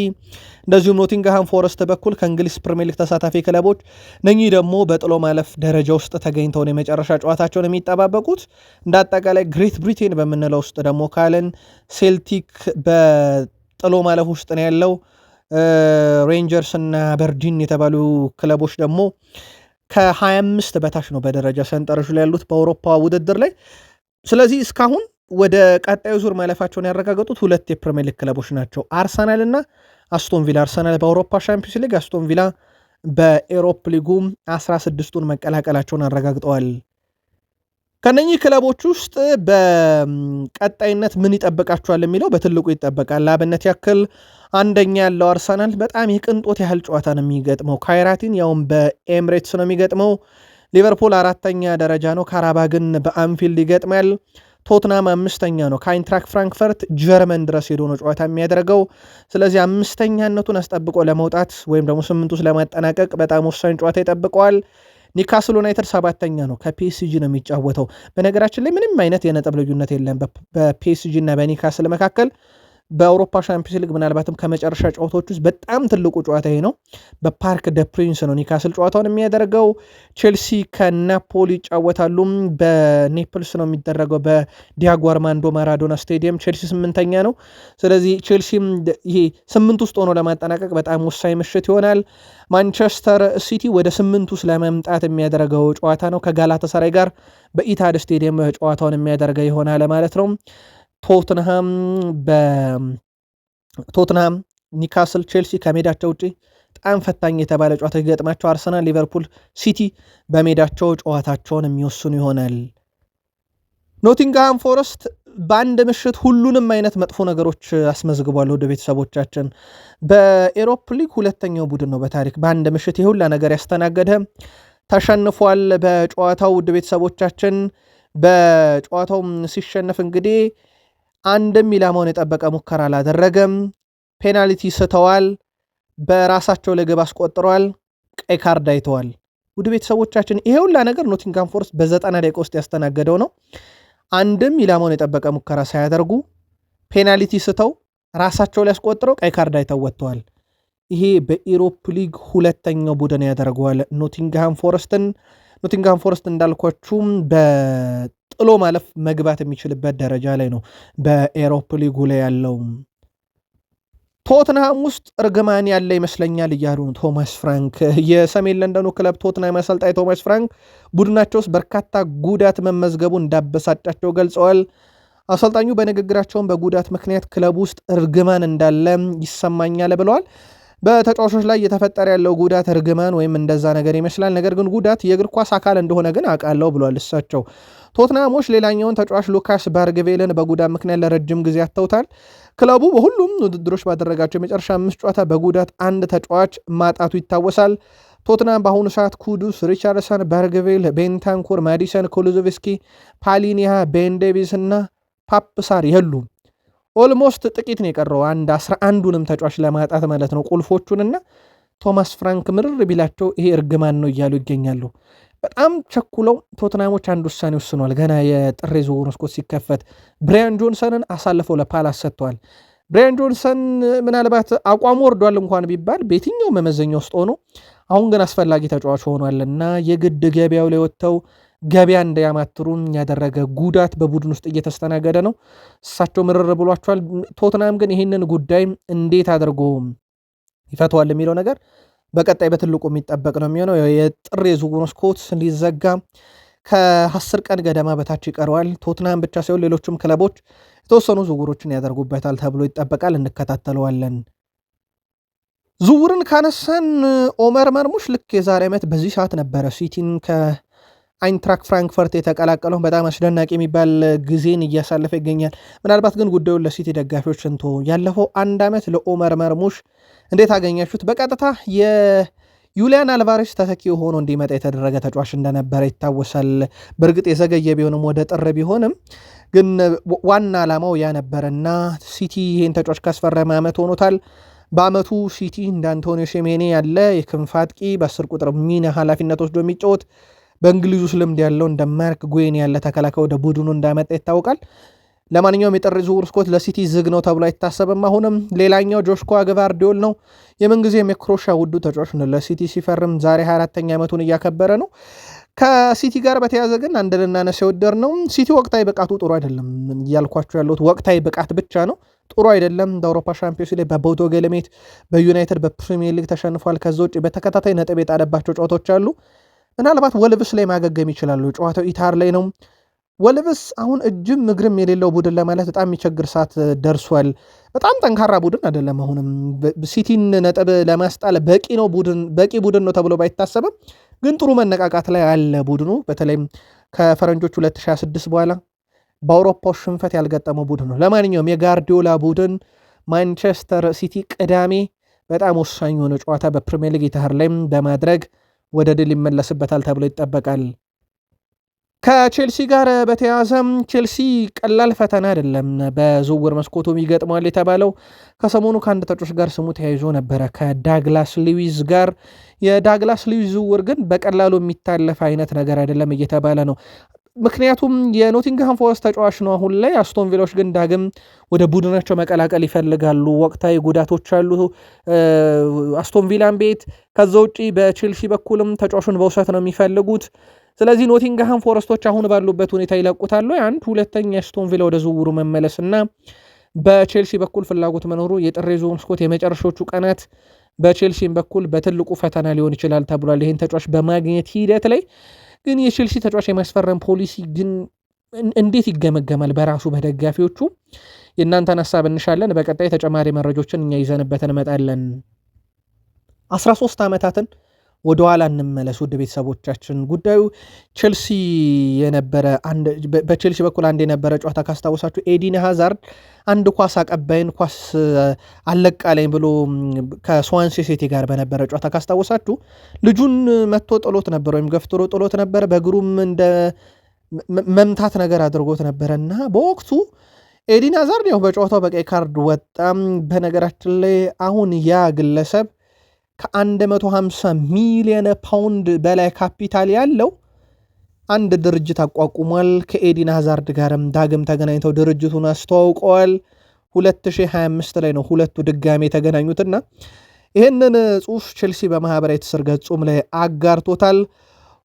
Speaker 1: እንደዚሁም ኖቲንግሃም ፎረስት በኩል ከእንግሊዝ ፕሪሚየር ሊግ ተሳታፊ ክለቦች እነኚህ ደግሞ በጥሎ ማለፍ ደረጃ ውስጥ ተገኝተው ነው የመጨረሻ ጨዋታቸውን የሚጠባበቁት። እንደ አጠቃላይ ግሬት ብሪቴን በምንለው ውስጥ ደግሞ ካለን ሴልቲክ በጥሎ ማለፍ ውስጥ ነው ያለው። ሬንጀርስ እና በርዲን የተባሉ ክለቦች ደግሞ ከ25 በታች ነው በደረጃ ሰንጠረዡ ላይ ያሉት በአውሮፓ ውድድር ላይ። ስለዚህ እስካሁን ወደ ቀጣዩ ዙር ማለፋቸውን ያረጋገጡት ሁለት የፕሪሚየር ሊግ ክለቦች ናቸው፣ አርሰናል እና አስቶን ቪላ። አርሰናል በአውሮፓ ሻምፒዮንስ ሊግ፣ አስቶን ቪላ በኤሮፕ ሊጉ 16ቱን መቀላቀላቸውን አረጋግጠዋል። ከነኚህ ክለቦች ውስጥ በቀጣይነት ምን ይጠበቃቸዋል የሚለው በትልቁ ይጠበቃል። ለአብነት ያክል አንደኛ ያለው አርሰናል በጣም የቅንጦት ያህል ጨዋታ ነው የሚገጥመው፣ ካይራቲን ያውም በኤምሬትስ ነው የሚገጥመው። ሊቨርፑል አራተኛ ደረጃ ነው፣ ካራባግን በአንፊልድ ይገጥማል። ቶትናም አምስተኛ ነው፣ ከአይንትራክ ፍራንክፈርት ጀርመን ድረስ ሄዶ ነው ጨዋታ የሚያደርገው። ስለዚህ አምስተኛነቱን አስጠብቆ ለመውጣት ወይም ደግሞ 8 ውስጥ ለማጠናቀቅ በጣም ወሳኝ ጨዋታ ይጠብቀዋል። ኒካስል ዩናይትድ ሰባተኛ ነው፣ ከፒኤስጂ ነው የሚጫወተው። በነገራችን ላይ ምንም አይነት የነጥብ ልዩነት የለም በፒኤስጂ እና በኒካስል መካከል። በአውሮፓ ሻምፒዮንስ ሊግ ምናልባትም ከመጨረሻ ጨዋታዎች ውስጥ በጣም ትልቁ ጨዋታ ይሄ ነው። በፓርክ ደ ፕሪንስ ነው ኒካስል ጨዋታውን የሚያደርገው። ቼልሲ ከናፖሊ ይጫወታሉ። በኔፕልስ ነው የሚደረገው በዲያጎ አርማንዶ ማራዶና ስቴዲየም። ቼልሲ 8ኛ ነው። ስለዚህ ቼልሲም ይሄ 8 ውስጥ ሆኖ ለማጠናቀቅ በጣም ወሳኝ ምሽት ይሆናል። ማንቸስተር ሲቲ ወደ 8 ውስጥ ለመምጣት የሚያደርገው ጨዋታ ነው ከጋላታሳራይ ጋር በኢታድ ስቴዲየም ጨዋታውን የሚያደርገው ይሆናል ማለት ነው። ቶትንሃም፣ ኒካስል፣ ቼልሲ ከሜዳቸው ውጪ በጣም ፈታኝ የተባለ ጨዋታ ይገጥማቸው። አርሰናል፣ ሊቨርፑል፣ ሲቲ በሜዳቸው ጨዋታቸውን የሚወስኑ ይሆናል። ኖቲንግሃም ፎረስት በአንድ ምሽት ሁሉንም አይነት መጥፎ ነገሮች አስመዝግቧል። ወደ ቤተሰቦቻችን በኤሮፕ ሊግ ሁለተኛው ቡድን ነው በታሪክ በአንድ ምሽት የሁላ ነገር ያስተናገደ። ተሸንፏል በጨዋታው ውድ ቤተሰቦቻችን። በጨዋታው ሲሸነፍ እንግዲህ አንድም ኢላማውን የጠበቀ ሙከራ አላደረገም። ፔናልቲ ስተዋል። በራሳቸው ላይ ግብ አስቆጥረዋል። ቀይ ካርድ አይተዋል። ውድ ቤተሰቦቻችን ይሄ ሁላ ነገር ኖቲንግሃም ፎረስት በ90 ደቂቃ ውስጥ ያስተናገደው ነው። አንድም ኢላማውን የጠበቀ ሙከራ ሳያደርጉ ፔናልቲ ስተው ራሳቸው ላይ አስቆጥረው ቀይ ካርድ አይተው ወጥተዋል። ይሄ በኢሮፕ ሊግ ሁለተኛው ቡድን ያደርገዋል ኖቲንግሃም ፎረስትን። ኖቲንግሃም ፎረስት እንዳልኳችሁም በጥሎ ማለፍ መግባት የሚችልበት ደረጃ ላይ ነው በኤሮፕ ሊጉ ላይ ያለው። ቶትንሃም ውስጥ እርግማን ያለ ይመስለኛል እያሉ ነው ቶማስ ፍራንክ። የሰሜን ለንደኑ ክለብ ቶትንሃም አሰልጣኝ ቶማስ ፍራንክ ቡድናቸው ውስጥ በርካታ ጉዳት መመዝገቡ እንዳበሳጫቸው ገልጸዋል። አሰልጣኙ በንግግራቸውን በጉዳት ምክንያት ክለብ ውስጥ እርግማን እንዳለ ይሰማኛል ብለዋል። በተጫዋቾች ላይ እየተፈጠረ ያለው ጉዳት እርግማን ወይም እንደዛ ነገር ይመስላል። ነገር ግን ጉዳት የእግር ኳስ አካል እንደሆነ ግን አውቃለሁ ብሏል እሳቸው። ቶትናሞች ሌላኛውን ተጫዋች ሉካስ ባርግቬልን በጉዳት ምክንያት ለረጅም ጊዜ አጥተውታል። ክለቡ በሁሉም ውድድሮች ባደረጋቸው የመጨረሻ 5 ጨዋታ በጉዳት አንድ ተጫዋች ማጣቱ ይታወሳል። ቶትናም በአሁኑ ሰዓት ኩዱስ፣ ሪቻርድሰን፣ ባርግቬል፣ ቤንታንኩር፣ ማዲሰን፣ ኮሉዞቭስኪ፣ ፓሊኒያ፣ ቤን ዴቪስ እና ፓፕሳር የሉም። ኦልሞስት ጥቂት ነው የቀረው 11ዱንም ተጫዋች ለማጣት ማለት ነው ቁልፎቹንና ቶማስ ፍራንክ ምርር ቢላቸው ይሄ እርግማን ነው እያሉ ይገኛሉ። በጣም ቸኩለው ቶትናሞች አንድ ውሳኔ ወስኗል። ገና የጥር ዝውውር መስኮት ሲከፈት ብራያን ጆንሰንን አሳልፈው ለፓላስ ሰጥተዋል። ብራያን ጆንሰን ምናልባት አቋሙ ወርዷል እንኳን ቢባል በየትኛው መመዘኛ ውስጥ ሆኖ አሁን ግን አስፈላጊ ተጫዋች ሆኗልና የግድ ገበያው ላይ ወጥተው ገበያ እንዳያማትሩን ያደረገ ጉዳት በቡድን ውስጥ እየተስተናገደ ነው። እሳቸው ምርር ብሏቸዋል። ቶትናም ግን ይህንን ጉዳይ እንዴት አድርጎ ይፈተዋል የሚለው ነገር በቀጣይ በትልቁ የሚጠበቅ ነው የሚሆነው። የጥር የዝውውር መስኮት ሊዘጋ ከ10 ቀን ገደማ በታች ይቀረዋል። ቶትናም ብቻ ሳይሆን ሌሎችም ክለቦች የተወሰኑ ዝውውሮችን ያደርጉበታል ተብሎ ይጠበቃል። እንከታተለዋለን። ዝውውርን ካነሳን ኦመር መርሙሽ ልክ የዛሬ ዓመት በዚህ ሰዓት ነበረ ሲቲን ከአይንትራክ ፍራንክፈርት የተቀላቀለው። በጣም አስደናቂ የሚባል ጊዜን እያሳለፈ ይገኛል። ምናልባት ግን ጉዳዩን ለሲቲ ደጋፊዎች እንቶ ያለፈው አንድ ዓመት ለኦመር መርሙሽ እንዴት አገኛችሁት? በቀጥታ የዩሊያን አልቫሬስ ተተኪ ሆኖ እንዲመጣ የተደረገ ተጫዋች እንደነበረ ይታወሳል። በእርግጥ የዘገየ ቢሆንም ወደ ጥር ቢሆንም ግን ዋና ዓላማው ያ ነበረና ሲቲ ይህን ተጫዋች ካስፈረመ ዓመት ሆኖታል። በአመቱ ሲቲ እንደ አንቶኒዮ ሴሜኔ ያለ የክንፍ አጥቂ በ10 ቁጥር ሚና ኃላፊነት ወስዶ የሚጫወት በእንግሊዝ ውስጥ ልምድ ያለው እንደ ማርክ ጉዌን ያለ ተከላካይ ወደ ቡድኑ እንዳመጣ ይታወቃል። ለማንኛውም የጥር ዝውውር መስኮት ለሲቲ ዝግ ነው ተብሎ አይታሰብም። አሁንም ሌላኛው ጆሽኮ ግቫርዲዮል ነው። የምንጊዜም የክሮሻ ውዱ ተጫዋች ነው። ለሲቲ ሲፈርም ዛሬ 24ኛ ዓመቱን እያከበረ ነው። ከሲቲ ጋር በተያዘ ግን አንድ ልናነሳ የወደር ነው ሲቲ ወቅታዊ ብቃቱ ጥሩ አይደለም እያልኳቸው ያለሁት ወቅታዊ ብቃት ብቻ ነው። ጥሩ አይደለም። በአውሮፓ ሻምፒዮንስ ሊግ በቦዶ ገለሜት በዩናይትድ በፕሪሚየር ሊግ ተሸንፏል። ከዛ ውጭ በተከታታይ ነጥብ የጣለባቸው ጨዋታዎች አሉ። ምናልባት ወልቭስ ላይ ማገገም ይችላሉ። ጨዋታው ኢታር ላይ ነው። ወልቭስ አሁን እጅም እግርም የሌለው ቡድን ለማለት በጣም የሚቸግር ሰዓት ደርሷል። በጣም ጠንካራ ቡድን አይደለም። አሁንም ሲቲን ነጥብ ለማስጣል በቂ ቡድን ነው ተብሎ ባይታሰብም ግን ጥሩ መነቃቃት ላይ አለ ቡድኑ። በተለይም ከፈረንጆች 2026 በኋላ በአውሮፓው ሽንፈት ያልገጠመው ቡድን ነው። ለማንኛውም የጋርዲዮላ ቡድን ማንቸስተር ሲቲ ቅዳሜ በጣም ወሳኝ የሆነ ጨዋታ በፕሪሚየር ሊግ ኢታሃድ ላይም በማድረግ ወደ ድል ይመለስበታል ተብሎ ይጠበቃል። ከቼልሲ ጋር በተያያዘም ቼልሲ ቀላል ፈተና አይደለም በዝውውር መስኮቱም ይገጥመዋል የተባለው ከሰሞኑ ከአንድ ተጫዋች ጋር ስሙ ተያይዞ ነበረ ከዳግላስ ሉዊዝ ጋር። የዳግላስ ሉዊዝ ዝውውር ግን በቀላሉ የሚታለፍ አይነት ነገር አይደለም እየተባለ ነው። ምክንያቱም የኖቲንግሃም ፎረስት ተጫዋች ነው አሁን ላይ። አስቶን ቪላዎች ግን ዳግም ወደ ቡድናቸው መቀላቀል ይፈልጋሉ። ወቅታዊ ጉዳቶች አሉ አስቶን ቪላን ቤት። ከዛ ውጪ በቼልሲ በኩልም ተጫዋቹን በውሰት ነው የሚፈልጉት። ስለዚህ ኖቲንግሃም ፎረስቶች አሁን ባሉበት ሁኔታ ይለቁታሉ። አንድ ሁለተኛ አስቶን ቪላ ወደ ዝውውሩ መመለስና በቼልሲ በኩል ፍላጎት መኖሩ የጥር ዝውውር መስኮት የመጨረሻዎቹ ቀናት በቼልሲም በኩል በትልቁ ፈተና ሊሆን ይችላል ተብሏል። ይህን ተጫዋች በማግኘት ሂደት ላይ ግን የቼልሲ ተጫዋች የማስፈረም ፖሊሲ ግን እንዴት ይገመገማል በራሱ በደጋፊዎቹ? የእናንተን ሀሳብ እንሻለን። በቀጣይ ተጨማሪ መረጆችን እኛ ይዘንበት እንመጣለን። 13 ዓመታትን ወደኋላ እንመለስ ውድ ቤተሰቦቻችን። ጉዳዩ ቼልሲ የነበረ በቼልሲ በኩል አንድ የነበረ ጨዋታ ካስታወሳችሁ ኤዲን ሃዛርድ አንድ ኳስ አቀባይን ኳስ አለቃለኝ ብሎ ከስዋንሲ ሲቲ ጋር በነበረ ጨዋታ ካስታወሳችሁ ልጁን መጥቶ ጥሎት ነበር ወይም ገፍትሮ ጥሎት ነበር። በእግሩም እንደ መምታት ነገር አድርጎት ነበረ እና በወቅቱ ኤዲን ሃዛርድ ያው በጨዋታው በቀይ ካርድ ወጣም። በነገራችን ላይ አሁን ያ ግለሰብ ከ150 ሚሊዮን ፓውንድ በላይ ካፒታል ያለው አንድ ድርጅት አቋቁሟል። ከኤዲን ሃዛርድ ጋርም ዳግም ተገናኝተው ድርጅቱን አስተዋውቀዋል። 2025 ላይ ነው ሁለቱ ድጋሜ የተገናኙትና ይህንን ጽሑፍ ቼልሲ በማህበራዊ ትስስር ገጹም ላይ አጋርቶታል።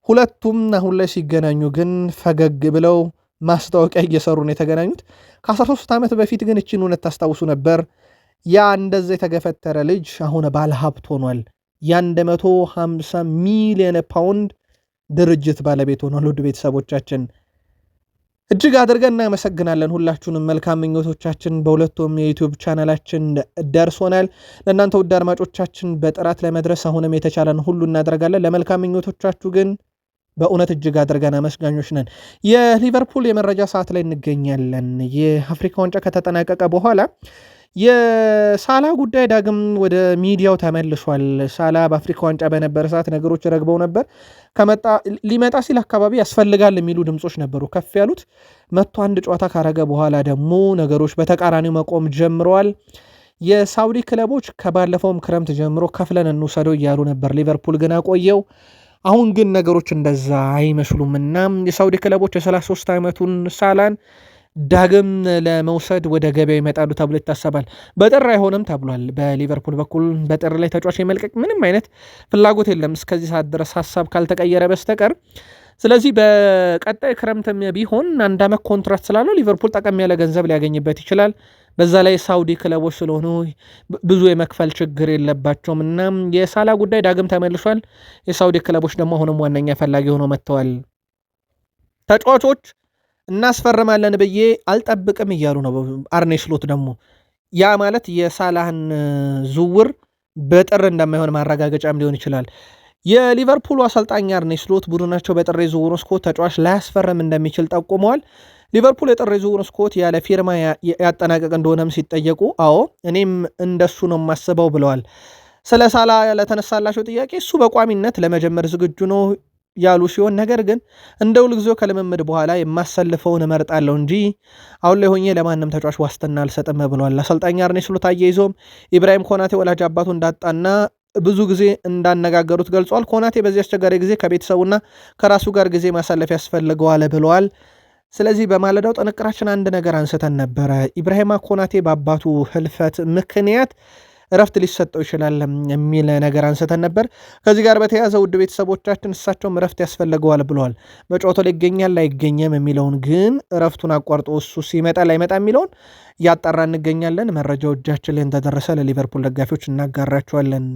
Speaker 1: ሁለቱም አሁን ላይ ሲገናኙ ግን ፈገግ ብለው ማስታወቂያ እየሰሩ ነው የተገናኙት። ከ13 ዓመት በፊት ግን እችን እውነት ታስታውሱ ነበር። ያ እንደዛ የተገፈተረ ልጅ አሁን ባለ ሀብት ሆኗል። የ150 ሚሊዮን ፓውንድ ድርጅት ባለቤት ሆኗል። ውድ ቤተሰቦቻችን እጅግ አድርገን እናመሰግናለን። ሁላችሁንም መልካም ምኞቶቻችን በሁለቱም የዩቲዩብ ቻናላችን ደርሶናል። ለእናንተ ውድ አድማጮቻችን በጥራት ለመድረስ አሁንም የተቻለን ሁሉ እናደርጋለን። ለመልካም ምኞቶቻችሁ ግን በእውነት እጅግ አድርገን አመስጋኞች ነን። የሊቨርፑል የመረጃ ሰዓት ላይ እንገኛለን። የአፍሪካ ዋንጫ ከተጠናቀቀ በኋላ የሳላ ጉዳይ ዳግም ወደ ሚዲያው ተመልሷል። ሳላ በአፍሪካ ዋንጫ በነበረ ሰዓት ነገሮች ረግበው ነበር። ሊመጣ ሲል አካባቢ ያስፈልጋል የሚሉ ድምፆች ነበሩ ከፍ ያሉት። መጥቶ አንድ ጨዋታ ካረገ በኋላ ደግሞ ነገሮች በተቃራኒው መቆም ጀምረዋል። የሳውዲ ክለቦች ከባለፈውም ክረምት ጀምሮ ከፍለን እንውሰደው እያሉ ነበር። ሊቨርፑል ግን አቆየው። አሁን ግን ነገሮች እንደዛ አይመስሉም እና የሳውዲ ክለቦች የ33 ዓመቱን ሳላን ዳግም ለመውሰድ ወደ ገበያው ይመጣሉ ተብሎ ይታሰባል። በጥር አይሆንም ተብሏል። በሊቨርፑል በኩል በጥር ላይ ተጫዋች የመልቀቅ ምንም አይነት ፍላጎት የለም እስከዚህ ሰዓት ድረስ ሀሳብ ካልተቀየረ በስተቀር። ስለዚህ በቀጣይ ክረምትም ቢሆን አንድ ዓመት ኮንትራት ስላለው ሊቨርፑል ጠቀም ያለ ገንዘብ ሊያገኝበት ይችላል። በዛ ላይ ሳውዲ ክለቦች ስለሆኑ ብዙ የመክፈል ችግር የለባቸውም እና የሳላ ጉዳይ ዳግም ተመልሷል። የሳውዲ ክለቦች ደግሞ አሁንም ዋነኛ ፈላጊ ሆነው መጥተዋል። ተጫዋቾች እናስፈርማለን ብዬ አልጠብቅም እያሉ ነው አርኔ ስሎት ደግሞ። ያ ማለት የሳላህን ዝውውር በጥር እንደማይሆን ማረጋገጫም ሊሆን ይችላል። የሊቨርፑሉ አሰልጣኝ አርኔ ስሎት ቡድናቸው በጥር ዝውውር መስኮት ተጫዋች ላያስፈርም እንደሚችል ጠቁመዋል። ሊቨርፑል የጥር ዝውውር መስኮት ያለ ፊርማ ያጠናቀቅ እንደሆነም ሲጠየቁ አዎ እኔም እንደሱ ነው የማስበው ብለዋል። ስለ ሳላ ለተነሳላቸው ጥያቄ እሱ በቋሚነት ለመጀመር ዝግጁ ነው ያሉ ሲሆን ነገር ግን እንደ ሁልጊዜው ከልምምድ በኋላ የማሰልፈውን እመርጣለሁ እንጂ አሁን ላይ ሆኜ ለማንም ተጫዋች ዋስትና አልሰጥም ብሏል። አሰልጣኝ አርኔ ስሎት አያይዞም ኢብራሂም ኮናቴ ወላጅ አባቱ እንዳጣና ብዙ ጊዜ እንዳነጋገሩት ገልጿል። ኮናቴ በዚህ አስቸጋሪ ጊዜ ከቤተሰቡና ከራሱ ጋር ጊዜ ማሳለፍ ያስፈልገዋል ብለዋል። ስለዚህ በማለዳው ጥንቅራችን አንድ ነገር አንስተን ነበረ። ኢብራሂማ ኮናቴ በአባቱ ህልፈት ምክንያት እረፍት ሊሰጠው ይችላል የሚል ነገር አንስተን ነበር። ከዚህ ጋር በተያያዘ ውድ ቤተሰቦቻችን እሳቸውም እረፍት ያስፈልገዋል ብለዋል። በጨዋታው ላይ ይገኛል ላይገኘም የሚለውን ግን እረፍቱን አቋርጦ እሱ ሲመጣ ላይመጣ የሚለውን እያጣራ እንገኛለን። መረጃው እጃችን ላይ እንደደረሰ ለሊቨርፑል ደጋፊዎች እናጋራቸዋለን።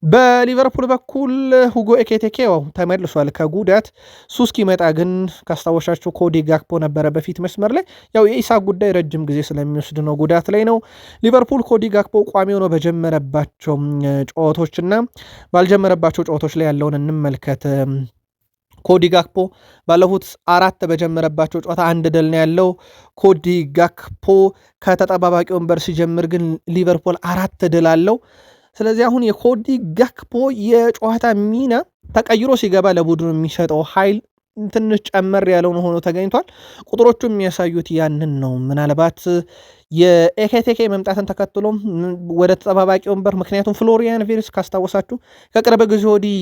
Speaker 1: በሊቨርፑል በኩል ሁጎ ኤኬቴኬ ተመልሷል ከጉዳት። እሱ እስኪመጣ ግን ካስታወሻችሁ ኮዲ ጋክፖ ነበረ በፊት መስመር ላይ። የኢሳክ ጉዳይ ረጅም ጊዜ ስለሚወስድ ነው፣ ጉዳት ላይ ነው። ሊቨርፑል ኮዲ ጋክፖ ቋሚ ሆኖ በጀመረባቸው ጨዋታዎችና ባልጀመረባቸው ጨዋታዎች ላይ ያለውን እንመልከት። ኮዲ ጋክፖ ባለፉት 4 በጀመረባቸው ጨዋታ 1 ድል ነው ያለው። ኮዲ ጋክፖ ከተጠባባቂ ወንበር ሲጀምር ግን ሊቨርፑል 4 ድል አለው። ስለዚህ አሁን የኮዲ ጋክፖ የጨዋታ ሚና ተቀይሮ ሲገባ ለቡድኑ የሚሰጠው ኃይል ትንሽ ጨመር ያለውን ሆኖ ተገኝቷል። ቁጥሮቹ የሚያሳዩት ያንን ነው። ምናልባት የኤኬቴኬ መምጣትን ተከትሎ ወደ ተጠባባቂ ወንበር፣ ምክንያቱም ፍሎሪያን ቪርትዝ ካስታወሳችሁ ከቅርብ ጊዜ ወዲህ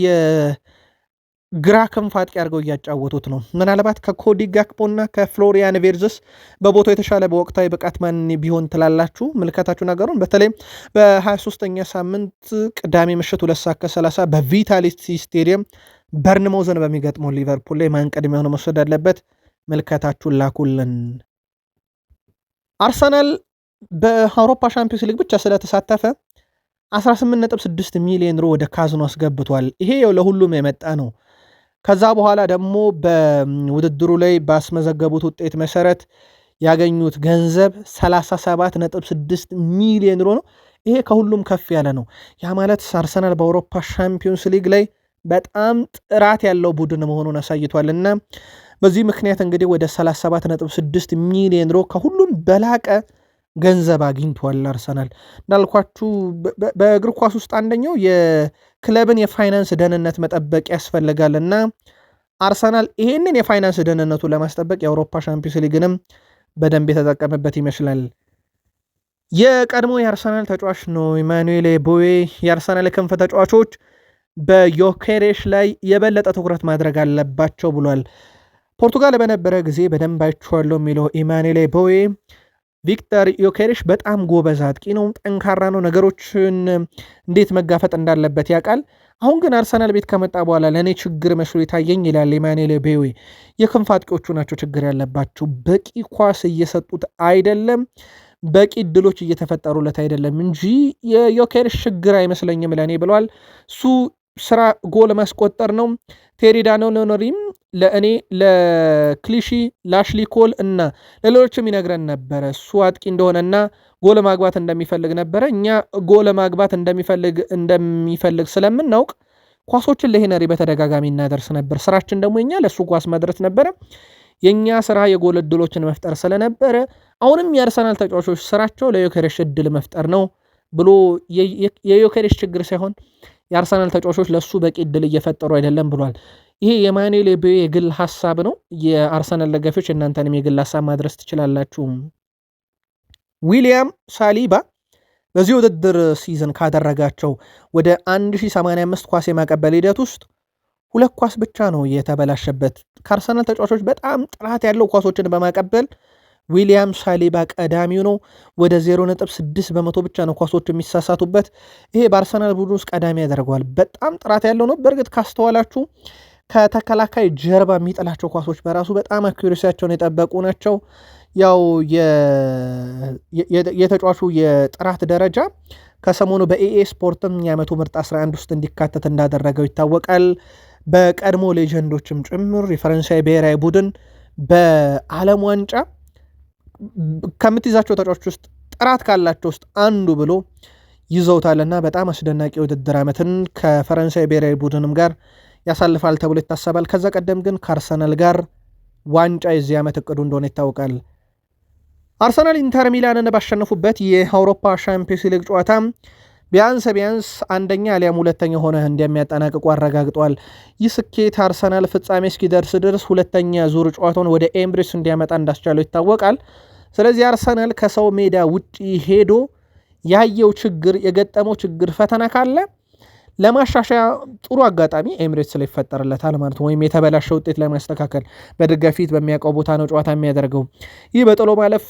Speaker 1: ግራ ክንፍ አጥቂ አድርገው እያጫወቱት ነው። ምናልባት ከኮዲ ጋክፖና ከፍሎሪያን ቪርትዝ በቦታው የተሻለ በወቅታዊ ብቃት ማን ቢሆን ትላላችሁ? ምልከታችሁ ነገሩን በተለይም በ23ኛ ሳምንት ቅዳሜ ምሽት 2:30 በቪታሊቲ ስቴዲየም በርንሞዘን በሚገጥመው ሊቨርፑል ላይ ማን ቅድሚያ ሆኖ መውሰድ አለበት? ምልከታችሁን ላኩልን። አርሰናል በአውሮፓ ሻምፒዮንስ ሊግ ብቻ ስለተሳተፈ 18.6 ሚሊዮን ዩሮ ወደ ካዝኖ አስገብቷል። ይሄ ለሁሉም የመጣ ነው። ከዛ በኋላ ደግሞ በውድድሩ ላይ ባስመዘገቡት ውጤት መሰረት ያገኙት ገንዘብ 37.6 ሚሊዮን ዩሮ ነው። ይሄ ከሁሉም ከፍ ያለ ነው። ያ ማለት አርሰናል በአውሮፓ ሻምፒዮንስ ሊግ ላይ በጣም ጥራት ያለው ቡድን መሆኑን አሳይቷል እና በዚህ ምክንያት እንግዲህ ወደ 37.6 ሚሊዮን ዩሮ ከሁሉም በላቀ ገንዘብ አግኝቷል። አርሰናል እንዳልኳችሁ በእግር ኳስ ውስጥ አንደኛው የክለብን የፋይናንስ ደህንነት መጠበቅ ያስፈልጋል እና አርሰናል ይሄንን የፋይናንስ ደህንነቱ ለማስጠበቅ የአውሮፓ ሻምፒዮንስ ሊግንም በደንብ የተጠቀመበት ይመስላል። የቀድሞ የአርሰናል ተጫዋች ነው ኢማኑኤል ቦዌ የአርሰናል ክንፍ ተጫዋቾች በዮኬሬሽ ላይ የበለጠ ትኩረት ማድረግ አለባቸው ብሏል። ፖርቱጋል በነበረ ጊዜ በደንብ አይቼዋለሁ የሚለው ኢማኑኤል ቦዌ ቪክተር ዮኬሬሽ በጣም ጎበዝ አጥቂ ነው፣ ጠንካራ ነው፣ ነገሮችን እንዴት መጋፈጥ እንዳለበት ያውቃል። አሁን ግን አርሰናል ቤት ከመጣ በኋላ ለእኔ ችግር መስሎ የታየኝ ይላል ኢማኑኤል ቦዌ፣ የክንፍ አጥቂዎቹ ናቸው ችግር ያለባቸው። በቂ ኳስ እየሰጡት አይደለም፣ በቂ እድሎች እየተፈጠሩለት አይደለም እንጂ የዮኬሬሽ ችግር አይመስለኝም ለእኔ ብለዋል። እሱ ስራ ጎል ማስቆጠር ነው። ቴሪ ዳኖኖሪም ለእኔ ለክሊሺ ላሽሊ ኮል እና ለሌሎችም ይነግረን ነበረ እሱ አጥቂ እንደሆነና ጎል ማግባት እንደሚፈልግ ነበረ። እኛ ጎል ማግባት እንደሚፈልግ ስለምናውቅ ኳሶችን ለሄነሪ በተደጋጋሚ እናደርስ ነበር። ስራችን ደግሞ እኛ ለእሱ ኳስ መድረስ ነበረ። የእኛ ስራ የጎል እድሎችን መፍጠር ስለነበረ አሁንም የአርሰናል ተጫዋቾች ስራቸው ለዮኬሬሽ እድል መፍጠር ነው ብሎ የዮኬሬሽ ችግር ሳይሆን የአርሰናል ተጫዋቾች ለሱ በቂ እድል እየፈጠሩ አይደለም ብሏል። ይሄ የኢማኑኤል ቦዌ የግል ሐሳብ ነው። የአርሰናል ደጋፊዎች እናንተንም የግል ሐሳብ ማድረስ ትችላላችሁ። ዊሊያም ሳሊባ በዚህ ውድድር ሲዝን ካደረጋቸው ወደ 1085 ኳስ የማቀበል ሂደት ውስጥ 2 ኳስ ብቻ ነው የተበላሸበት። ከአርሰናል ተጫዋቾች በጣም ጥራት ያለው ኳሶችን በማቀበል ዊሊያም ሳሊባ ቀዳሚው ነው። ወደ 0.6 በመቶ ብቻ ነው ኳሶች የሚሳሳቱበት። ይሄ በአርሰናል ቡድን ውስጥ ቀዳሚ ያደርገዋል። በጣም ጥራት ያለው ነው። በእርግጥ ካስተዋላችሁ ከተከላካይ ጀርባ የሚጥላቸው ኳሶች በራሱ በጣም አኩሬሲያቸውን የጠበቁ ናቸው። ያው የተጫዋቹ የጥራት ደረጃ ከሰሞኑ በኤኤ ስፖርትም የዓመቱ ምርጥ 11 ውስጥ እንዲካተት እንዳደረገው ይታወቃል። በቀድሞ ሌጀንዶችም ጭምር የፈረንሳይ ብሔራዊ ቡድን በዓለም ዋንጫ ከምትይዛቸው ተጫዋቾች ውስጥ ጥራት ካላቸው ውስጥ አንዱ ብሎ ይዘውታልና በጣም አስደናቂ ውድድር ዓመትን ከፈረንሳይ ብሔራዊ ቡድንም ጋር ያሳልፋል ተብሎ ይታሰባል። ከዛ ቀደም ግን ከአርሰናል ጋር ዋንጫ የዚህ ዓመት እቅዱ እንደሆነ ይታወቃል። አርሰናል ኢንተር ሚላንን ባሸነፉበት የአውሮፓ ሻምፒዮንስ ሊግ ጨዋታ ቢያንስ አንደኛ አሊያም ሁለተኛ ሆነ እንደሚያጠናቅቁ አረጋግጧል። ይህ ስኬት አርሰናል ፍጻሜ እስኪደርስ ድረስ ሁለተኛ ዙር ጨዋታውን ወደ ኤምሬትስ እንዲያመጣ እንዳስቻለው ይታወቃል። ስለዚህ አርሰናል ከሰው ሜዳ ውጪ ሄዶ ያየው ችግር የገጠመው ችግር ፈተና ካለ ለማሻሻያ ጥሩ አጋጣሚ ኤሚሬትስ ላይ ይፈጠርለታል ማለት ነው። ወይም የተበላሸ ውጤት ለማስተካከል በደጋፊ ፊት በሚያውቀው ቦታ ነው ጨዋታ የሚያደርገው። ይህ በጥሎ ማለፍ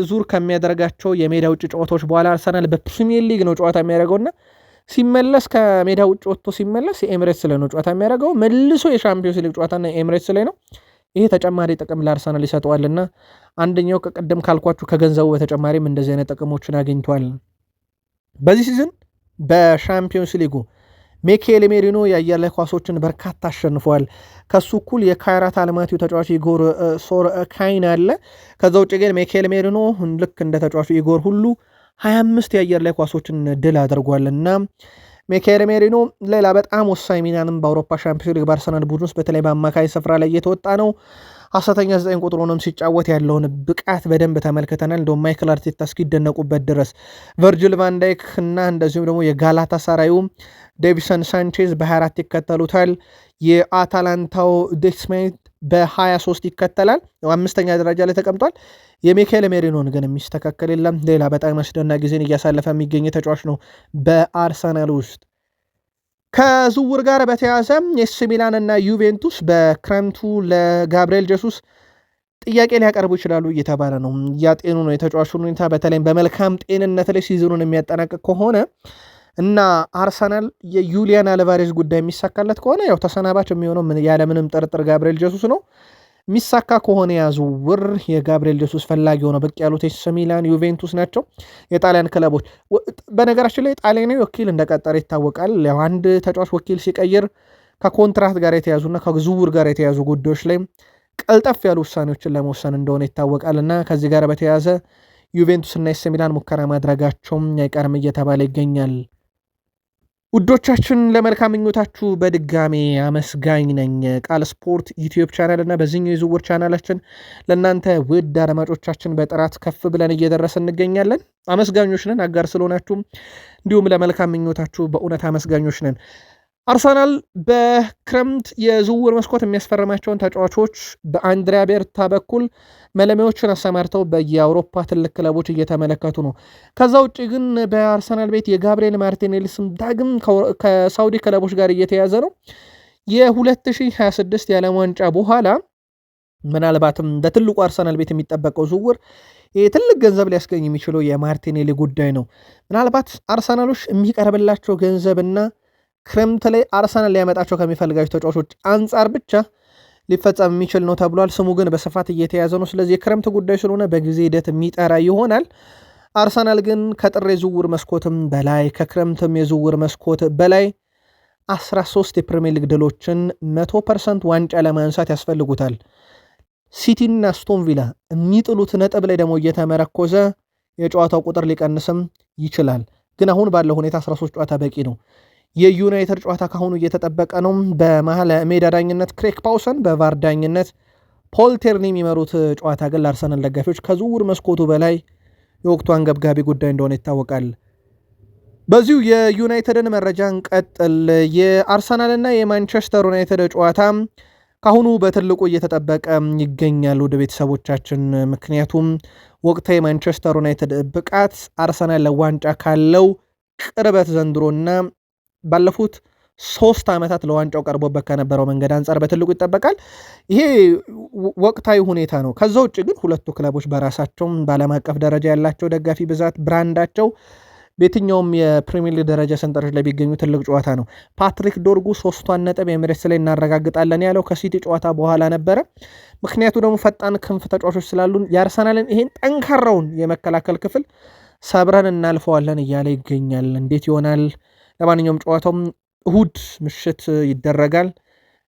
Speaker 1: ዙር ከሚያደርጋቸው የሜዳ ውጭ ጨዋታዎች በኋላ አርሰናል በፕሪሚየር ሊግ ነው ጨዋታ የሚያደርገውና ሲመለስ ከሜዳ ውጭ ወጥቶ ሲመለስ የኤሚሬትስ ላይ ነው ጨዋታ የሚያደርገው። መልሶ የሻምፒዮንስ ሊግ ጨዋታና ኤሚሬትስ ላይ ነው። ይሄ ተጨማሪ ጥቅም ለአርሰናል ይሰጠዋልና አንደኛው ከቀደም ካልኳችሁ ከገንዘቡ በተጨማሪም እንደዚህ አይነት ጥቅሞችን አግኝቷል። በዚህ ሲዝን በሻምፒዮንስ ሊጉ ሚኬል ሜሪኖ የአየር ላይ ኳሶችን በርካታ አሸንፈዋል። ከሱ እኩል የካይራት አልማቲው ተጫዋች ኢጎር ሶርካይን አለ። ከዛ ውጭ ግን ሚኬል ሜሪኖ ልክ እንደ ተጫዋቹ ኢጎር ሁሉ 25 የአየር ላይ ኳሶችን ድል አድርጓልና ሚኬል ሜሪኖ ሌላ በጣም ወሳኝ ሚናንም በአውሮፓ ሻምፒዮን ሊግ በአርሰናል ቡድን ውስጥ በተለይ በአማካይ ስፍራ ላይ እየተወጣ ነው። ሐሰተኛ 9 ቁጥር ሆኖም ሲጫወት ያለውን ብቃት በደንብ ተመልክተናል። እንደውም ማይክል አርቴታ እስኪደነቁበት ድረስ ቨርጅል ቫንዳይክ እና እንደዚሁም ደግሞ የጋላታ ሳራዩ ዴቪሰን ሳንቼዝ በ24 ይከተሉታል። የአታላንታው ዴስሜት በ23 ይከተላል። አምስተኛ ደረጃ ላይ ተቀምጧል። የሚኬል ሜሪኖን ግን የሚስተካከል የለም። ሌላ በጣም አስደናቂ ጊዜን እያሳለፈ የሚገኝ ተጫዋች ነው በአርሰናል ውስጥ። ከዝውውር ጋር በተያያዘ ኤሲ ሚላን እና ዩቬንቱስ በክረምቱ ለጋብርኤል ጀሱስ ጥያቄ ሊያቀርቡ ይችላሉ እየተባለ ነው። እያጤኑ ነው የተጫዋቹን ሁኔታ። በተለይም በመልካም ጤንነት ላይ ሲዝኑን የሚያጠናቅቅ ከሆነ እና አርሰናል የዩሊያን አልቫሬዝ ጉዳይ የሚሳካለት ከሆነ ያው ተሰናባች የሚሆነው ያለምንም ጥርጥር ጋብርኤል ጀሱስ ነው። የሚሳካ ከሆነ ያዝውውር የጋብርኤል ጀሱስ ፈላጊ ሆነው ብቅ ያሉት ኤሲ ሚላን፣ ዩቬንቱስ ናቸው የጣሊያን ክለቦች። በነገራችን ላይ ጣሊያናዊ ወኪል እንደቀጠረ ይታወቃል። ያው አንድ ተጫዋች ወኪል ሲቀይር ከኮንትራት ጋር የተያዙና ከዝውውር ጋር የተያዙ ጉዳዮች ላይ ቀልጠፍ ያሉ ውሳኔዎችን ለመወሰን እንደሆነ ይታወቃል እና ከዚህ ጋር በተያያዘ ዩቬንቱስ እና ኤሲ ሚላን ሙከራ ማድረጋቸውም አይቀርም እየተባለ ይገኛል። ውዶቻችን ለመልካም ምኞታችሁ በድጋሜ አመስጋኝ ነኝ። ቃል ስፖርት ዩቲዩብ ቻናል እና በዚህኛው የዝውውር ቻናላችን ለእናንተ ውድ አድማጮቻችን በጥራት ከፍ ብለን እየደረሰ እንገኛለን። አመስጋኞች ነን አጋር ስለሆናችሁም፣ እንዲሁም ለመልካም ምኞታችሁ በእውነት አመስጋኞች ነን። አርሰናል በክረምት የዝውውር መስኮት የሚያስፈርማቸውን ተጫዋቾች በአንድሪያ ቤርታ በኩል መለሚያዎችን አሰማርተው በየአውሮፓ ትልቅ ክለቦች እየተመለከቱ ነው። ከዛ ውጭ ግን በአርሰናል ቤት የጋብርኤል ማርቲኔሊ ስም ዳግም ከሳውዲ ክለቦች ጋር እየተያዘ ነው። የ2026 የዓለም ዋንጫ በኋላ ምናልባትም በትልቁ አርሰናል ቤት የሚጠበቀው ዝውውር ትልቅ ገንዘብ ሊያስገኝ የሚችለው የማርቲኔሊ ጉዳይ ነው። ምናልባት አርሰናሎች የሚቀርብላቸው ገንዘብና ክረምት ላይ አርሰናል ሊያመጣቸው ከሚፈልጋቸው ተጫዋቾች አንጻር ብቻ ሊፈጸም የሚችል ነው ተብሏል። ስሙ ግን በስፋት እየተያዘ ነው። ስለዚህ የክረምት ጉዳይ ስለሆነ በጊዜ ሂደት የሚጠራ ይሆናል። አርሰናል ግን ከጥር የዝውውር መስኮትም በላይ ከክረምትም የዝውውር መስኮት በላይ 13 የፕሪሚየር ሊግ ድሎችን 100% ዋንጫ ለማንሳት ያስፈልጉታል። ሲቲና አስቶን ቪላ የሚጥሉት ነጥብ ላይ ደግሞ እየተመረኮዘ የጨዋታው ቁጥር ሊቀንስም ይችላል። ግን አሁን ባለው ሁኔታ 13 ጨዋታ በቂ ነው። የዩናይትድ ጨዋታ ካሁኑ እየተጠበቀ ነው። በመሃል ሜዳ ዳኝነት ክሬግ ፓውሰን፣ በቫር ዳኝነት ፖል ቴርኒ የሚመሩት ጨዋታ ግን ለአርሰናል ደጋፊዎች ከዝውውር መስኮቱ በላይ የወቅቱ አንገብጋቢ ጉዳይ እንደሆነ ይታወቃል። በዚሁ የዩናይትድን መረጃ እንቀጥል። የአርሰናልና የማንቸስተር ዩናይትድ ጨዋታ ካሁኑ በትልቁ እየተጠበቀ ይገኛል ወደ ቤተሰቦቻችን። ምክንያቱም ወቅታዊ የማንቸስተር ዩናይትድ ብቃት አርሰናል ለዋንጫ ካለው ቅርበት ዘንድሮና ባለፉት 3 ዓመታት ለዋንጫው ቀርቦበት ከነበረው መንገድ አንጻር በትልቁ ይጠበቃል። ይሄ ወቅታዊ ሁኔታ ነው። ከዛ ውጭ ግን ሁለቱ ክለቦች በራሳቸው በዓለም አቀፍ ደረጃ ያላቸው ደጋፊ ብዛት፣ ብራንዳቸው በየትኛውም የፕሪሚየር ሊግ ደረጃ ሰንጠረዥ ላይ ቢገኙ ትልቅ ጨዋታ ነው። ፓትሪክ ዶርጉ 3 ነጥብ ኤሚሬትስ ላይ እናረጋግጣለን ያለው ከሲቲ ጨዋታ በኋላ ነበረ። ምክንያቱ ደግሞ ፈጣን ክንፍ ተጫዋቾች ስላሉን የአርሰናልን ይሄን ጠንካራውን የመከላከል ክፍል ሰብረን እናልፈዋለን እያለ ይገኛል። እንዴት ይሆናል? ለማንኛውም ጨዋታውም እሁድ ምሽት ይደረጋል።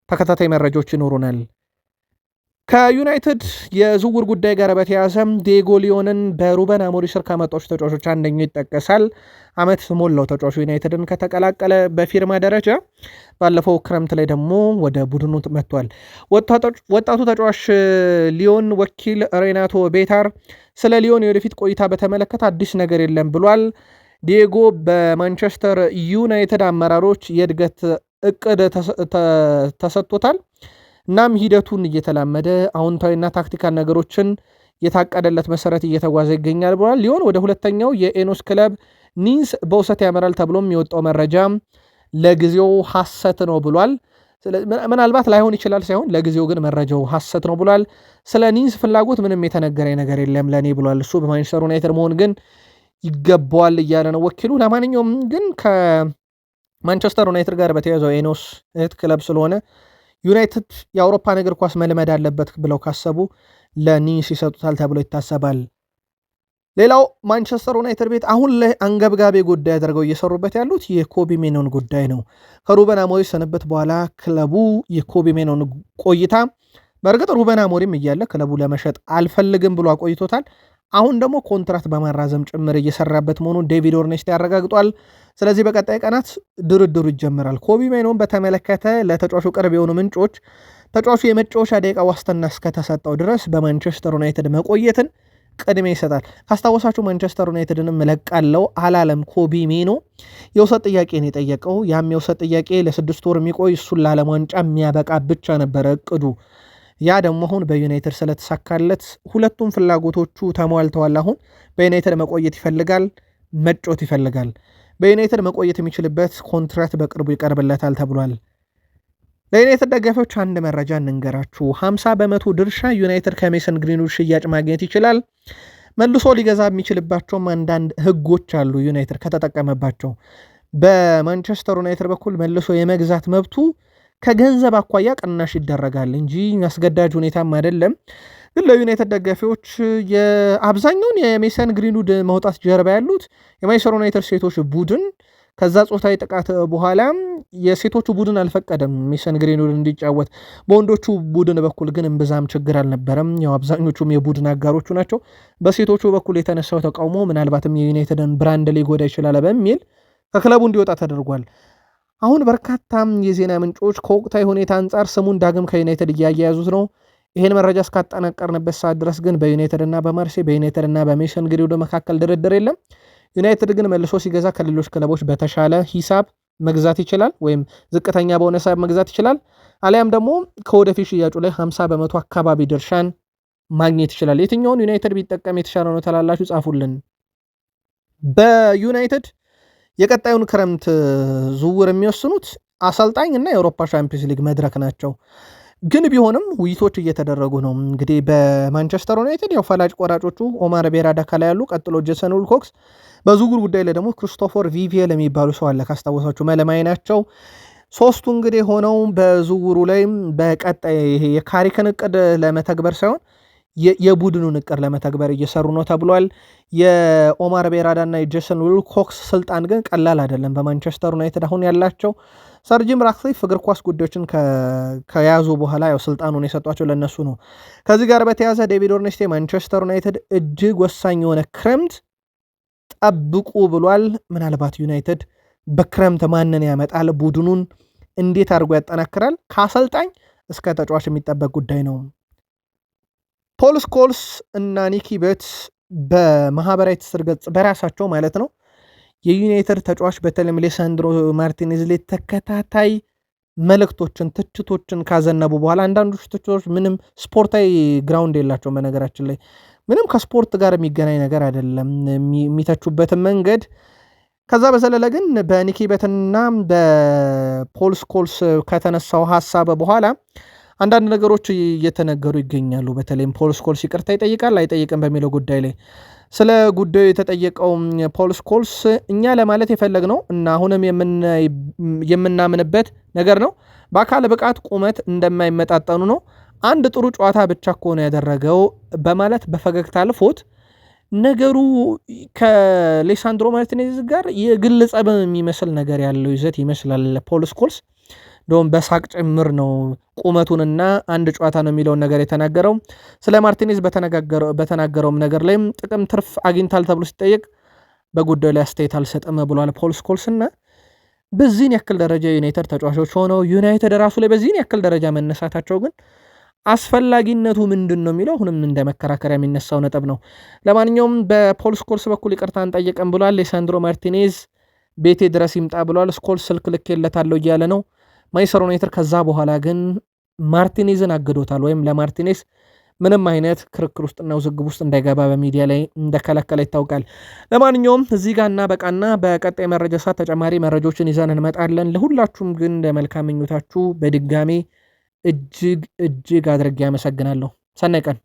Speaker 1: ተከታታይ መረጃዎች ይኖሩናል። ከዩናይትድ የዝውውር ጉዳይ ጋር በተያያዘ ዲዬጎ ሊዮንን በሩበን አሞሪም ስር ካመጣቸው ተጫዋቾች አንደኛው ይጠቀሳል። ዓመት ሞላው ተጫዋቹ ዩናይትድን ከተቀላቀለ በፊርማ ደረጃ። ባለፈው ክረምት ላይ ደግሞ ወደ ቡድኑ መጥቷል። ወጣቱ ተጫዋች ሊዮን ወኪል ሬናቶ ቤታር ስለ ሊዮን የወደፊት ቆይታ በተመለከተ አዲስ ነገር የለም ብሏል። ዲዬጎ በማንቸስተር ዩናይትድ አመራሮች የእድገት እቅድ ተሰጥቶታል። እናም ሂደቱን እየተላመደ አዎንታዊና ታክቲካል ነገሮችን የታቀደለት መሰረት እየተጓዘ ይገኛል ብሏል። ሊሆን ወደ ሁለተኛው የኤኖስ ክለብ ኒንስ በውሰት ያመራል ተብሎም የወጣው መረጃ ለጊዜው ሐሰት ነው ብሏል። ምናልባት ላይሆን ይችላል ሳይሆን ለጊዜው ግን መረጃው ሐሰት ነው ብሏል። ስለ ኒንስ ፍላጎት ምንም የተነገረኝ ነገር የለም ለእኔ ብሏል። እሱ በማንቸስተር ዩናይትድ መሆን ግን ይገባዋል እያለ ነው ወኪሉ። ለማንኛውም ግን ከማንቸስተር ዩናይትድ ጋር በተያዘው ኤኖስ እህት ክለብ ስለሆነ ዩናይትድ የአውሮፓን እግር ኳስ መልመድ አለበት ብለው ካሰቡ ለኒንስ ይሰጡታል ተብሎ ይታሰባል። ሌላው ማንቸስተር ዩናይትድ ቤት አሁን ላይ አንገብጋቢ ጉዳይ አድርገው እየሰሩበት ያሉት የኮቢ ሜኖን ጉዳይ ነው። ከሩበን አሞሪም ስንብት በኋላ ክለቡ የኮቢ ሜኖን ቆይታ በእርግጥ ሩበን አሞሪም እያለ ክለቡ ለመሸጥ አልፈልግም ብሎ አቆይቶታል። አሁን ደግሞ ኮንትራት በማራዘም ጭምር እየሰራበት መሆኑን ዴቪድ ኦርኔስቲ ያረጋግጧል። ስለዚህ በቀጣይ ቀናት ድርድሩ ይጀምራል። ኮቢ ሜኖን በተመለከተ ለተጫዋቹ ቅርብ የሆኑ ምንጮች ተጫዋቹ የመጫወቻ ደቂቃ ዋስትና እስከተሰጠው ድረስ በማንቸስተር ዩናይትድ መቆየትን ቅድሚያ ይሰጣል። ካስታወሳችሁ ማንቸስተር ዩናይትድንም እለቃለሁ አላለም ኮቢ ሜኖ። የውሰት ጥያቄን የጠየቀው ያም የውሰት ጥያቄ ለ6 ወር የሚቆይ እሱን ለዓለም ዋንጫ የሚያበቃ ብቻ ነበረ እቅዱ። ያ ደግሞ አሁን በዩናይትድ ስለተሳካለት ሁለቱም ፍላጎቶቹ ተሟልተዋል። አሁን በዩናይትድ መቆየት ይፈልጋል፣ መጮት ይፈልጋል። በዩናይትድ መቆየት የሚችልበት ኮንትራት በቅርቡ ይቀርብለታል ተብሏል። ለዩናይትድ ደጋፊዎች አንድ መረጃ እንንገራችሁ። 50% ድርሻ ዩናይትድ ከሜሰን ግሪንውድ ሽያጭ ማግኘት ይችላል። መልሶ ሊገዛ የሚችልባቸውም አንዳንድ ህጎች አሉ። ዩናይትድ ከተጠቀመባቸው በማንቸስተር ዩናይትድ በኩል መልሶ የመግዛት መብቱ ከገንዘብ አኳያ ቅናሽ ይደረጋል እንጂ አስገዳጅ ሁኔታም አይደለም። ግን ለዩናይትድ ደጋፊዎች የአብዛኛውን የሜሰን ግሪንውድ መውጣት ጀርባ ያሉት የማንቸስተር ዩናይትድ ሴቶች ቡድን ከዛ ጾታዊ ጥቃት በኋላ የሴቶቹ ቡድን አልፈቀደም ሜሰን ግሪንውድ እንዲጫወት። በወንዶቹ ቡድን በኩል ግን እምብዛም ችግር አልነበረም። ያው አብዛኞቹም የቡድን አጋሮቹ ናቸው። በሴቶቹ በኩል የተነሳው ተቃውሞ ምናልባትም የዩናይትድን ብራንድ ሊጎዳ ይችላል በሚል ከክለቡ እንዲወጣ ተደርጓል። አሁን በርካታም የዜና ምንጮች ከወቅታዊ ሁኔታ አንጻር ስሙን ዳግም ከዩናይትድ እያያያዙት ነው። ይህን መረጃ እስካጠናቀርንበት ሰዓት ድረስ ግን በዩናይትድ እና በማርሴ በዩናይትድ እና በሜሰን ግሪንውድ መካከል ድርድር የለም። ዩናይትድ ግን መልሶ ሲገዛ ከሌሎች ክለቦች በተሻለ ሂሳብ መግዛት ይችላል፣ ወይም ዝቅተኛ በሆነ ሂሳብ መግዛት ይችላል። አሊያም ደግሞ ከወደፊት ሽያጩ ላይ 50% አካባቢ ድርሻን ማግኘት ይችላል። የትኛውን ዩናይትድ ቢጠቀም የተሻለ ነው ተላላችሁ ጻፉልን። በዩናይትድ የቀጣዩን ክረምት ዝውውር የሚወስኑት አሰልጣኝ እና የአውሮፓ ሻምፒዮንስ ሊግ መድረክ ናቸው። ግን ቢሆንም ውይይቶች እየተደረጉ ነው። እንግዲህ በማንቸስተር ዩናይትድ ያው ፈላጭ ቆራጮቹ ኦማር ቤራዳ ከላይ ያሉ፣ ቀጥሎ ጄሰን ዊልኮክስ፣ በዝውውር ጉዳይ ላይ ደግሞ ክሪስቶፈር ቪቪየል የሚባሉ ሰው አለ። ካስታወሳችሁ መለማይ ናቸው። ሶስቱ እንግዲህ ሆነው በዝውውሩ ላይም በቀጣይ ይሄ የካሪክን እቅድ ለመተግበር ሳይሆን የቡድኑን እቅድ ለመተግበር እየሰሩ ነው ተብሏል። የኦማር ቤራዳ እና የጄሰን ዊልኮክስ ስልጣን ግን ቀላል አይደለም በማንቸስተር ዩናይትድ አሁን ያላቸው። ሰር ጂም ራትክሊፍ እግር ኳስ ጉዳዮችን ከያዙ በኋላ ያው ስልጣኑን የሰጧቸው ለነሱ ነው። ከዚህ ጋር በተያዘ ዴቪድ ኦርኔስቲ ማንቸስተር ዩናይትድ እጅግ ወሳኝ የሆነ ክረምት ጠብቁ ብሏል። ምናልባት ዩናይትድ በክረምት ማንን ያመጣል፣ ቡድኑን እንዴት አድርጎ ያጠናክራል፣ ከአሰልጣኝ እስከ ተጫዋች የሚጠበቅ ጉዳይ ነው። ፖል ስኮልስ እና ኒኪ ቤትስ በማህበራዊ ትስስር ገጽ በራሳቸው ማለት ነው የዩናይትድ ተጫዋች በተለይም ሌሳንድሮ ማርቲኔዝ ላይ ተከታታይ መልእክቶችን፣ ትችቶችን ካዘነቡ በኋላ አንዳንዶች ትችቶች ምንም ስፖርታዊ ግራውንድ የላቸውም። በነገራችን ላይ ምንም ከስፖርት ጋር የሚገናኝ ነገር አይደለም የሚተቹበትን መንገድ። ከዛ በዘለለ ግን በኒኪ ቤትና በፖል ስኮልስ ከተነሳው ሀሳብ በኋላ አንዳንድ ነገሮች እየተነገሩ ይገኛሉ። በተለይም ፖል ስኮልስ ይቅርታ ይጠይቃል አይጠይቅም በሚለው ጉዳይ ላይ ስለ ጉዳዩ የተጠየቀው ፖል ስኮልስ እኛ ለማለት የፈለግነው እና አሁንም የምናምንበት ነገር ነው፣ በአካል ብቃት ቁመት እንደማይመጣጠኑ ነው። አንድ ጥሩ ጨዋታ ብቻ ከሆነ ያደረገው በማለት በፈገግታ አልፎት ነገሩ ከሌሳንድሮ ማርቲኔዝ ጋር የግል ጸብ የሚመስል ነገር ያለው ይዘት ይመስላል። ፖል ስኮልስ እንደውም በሳቅ ጭምር ነው ቁመቱንና አንድ ጨዋታ ነው የሚለውን ነገር የተናገረው። ስለ ማርቲኔዝ በተናገረውም ነገር ላይም ጥቅም ትርፍ አግኝታል ተብሎ ሲጠየቅ በጉዳዩ ላይ አስተያየት አልሰጥም ብሏል ፖል ስኮልስ። እና በዚህን ያክል ደረጃ ዩናይትድ ተጫዋቾች ሆነው ዩናይትድ ራሱ ላይ በዚህን ያክል ደረጃ መነሳታቸው ግን አስፈላጊነቱ ምንድን ነው የሚለው አሁንም እንደ መከራከሪያ የሚነሳው ነጥብ ነው። ለማንኛውም በፖል ስኮልስ በኩል ይቅርታ እንጠየቅም ብሏል። ሌሳንድሮ ማርቲኔዝ ቤቴ ድረስ ይምጣ ብሏል። ስኮልስ ስልክ ልኬለታለሁ እያለ ነው። ማንቸስተር ዩናይትድ ከዛ በኋላ ግን ማርቲኔዝን አግዶታል፣ ወይም ለማርቲኔዝ ምንም አይነት ክርክር ውስጥና ውዝግብ ውስጥ እንዳይገባ በሚዲያ ላይ እንደከለከለ ይታወቃል። ለማንኛውም እዚህ ጋር በቃና በቀጣይ መረጃ ሰዓት ተጨማሪ መረጃዎችን ይዘን እንመጣለን። ለሁላችሁም ግን ለመልካም ምኞታችሁ በድጋሜ እጅግ እጅግ አድርጌ አመሰግናለሁ። ሰናይ ቀን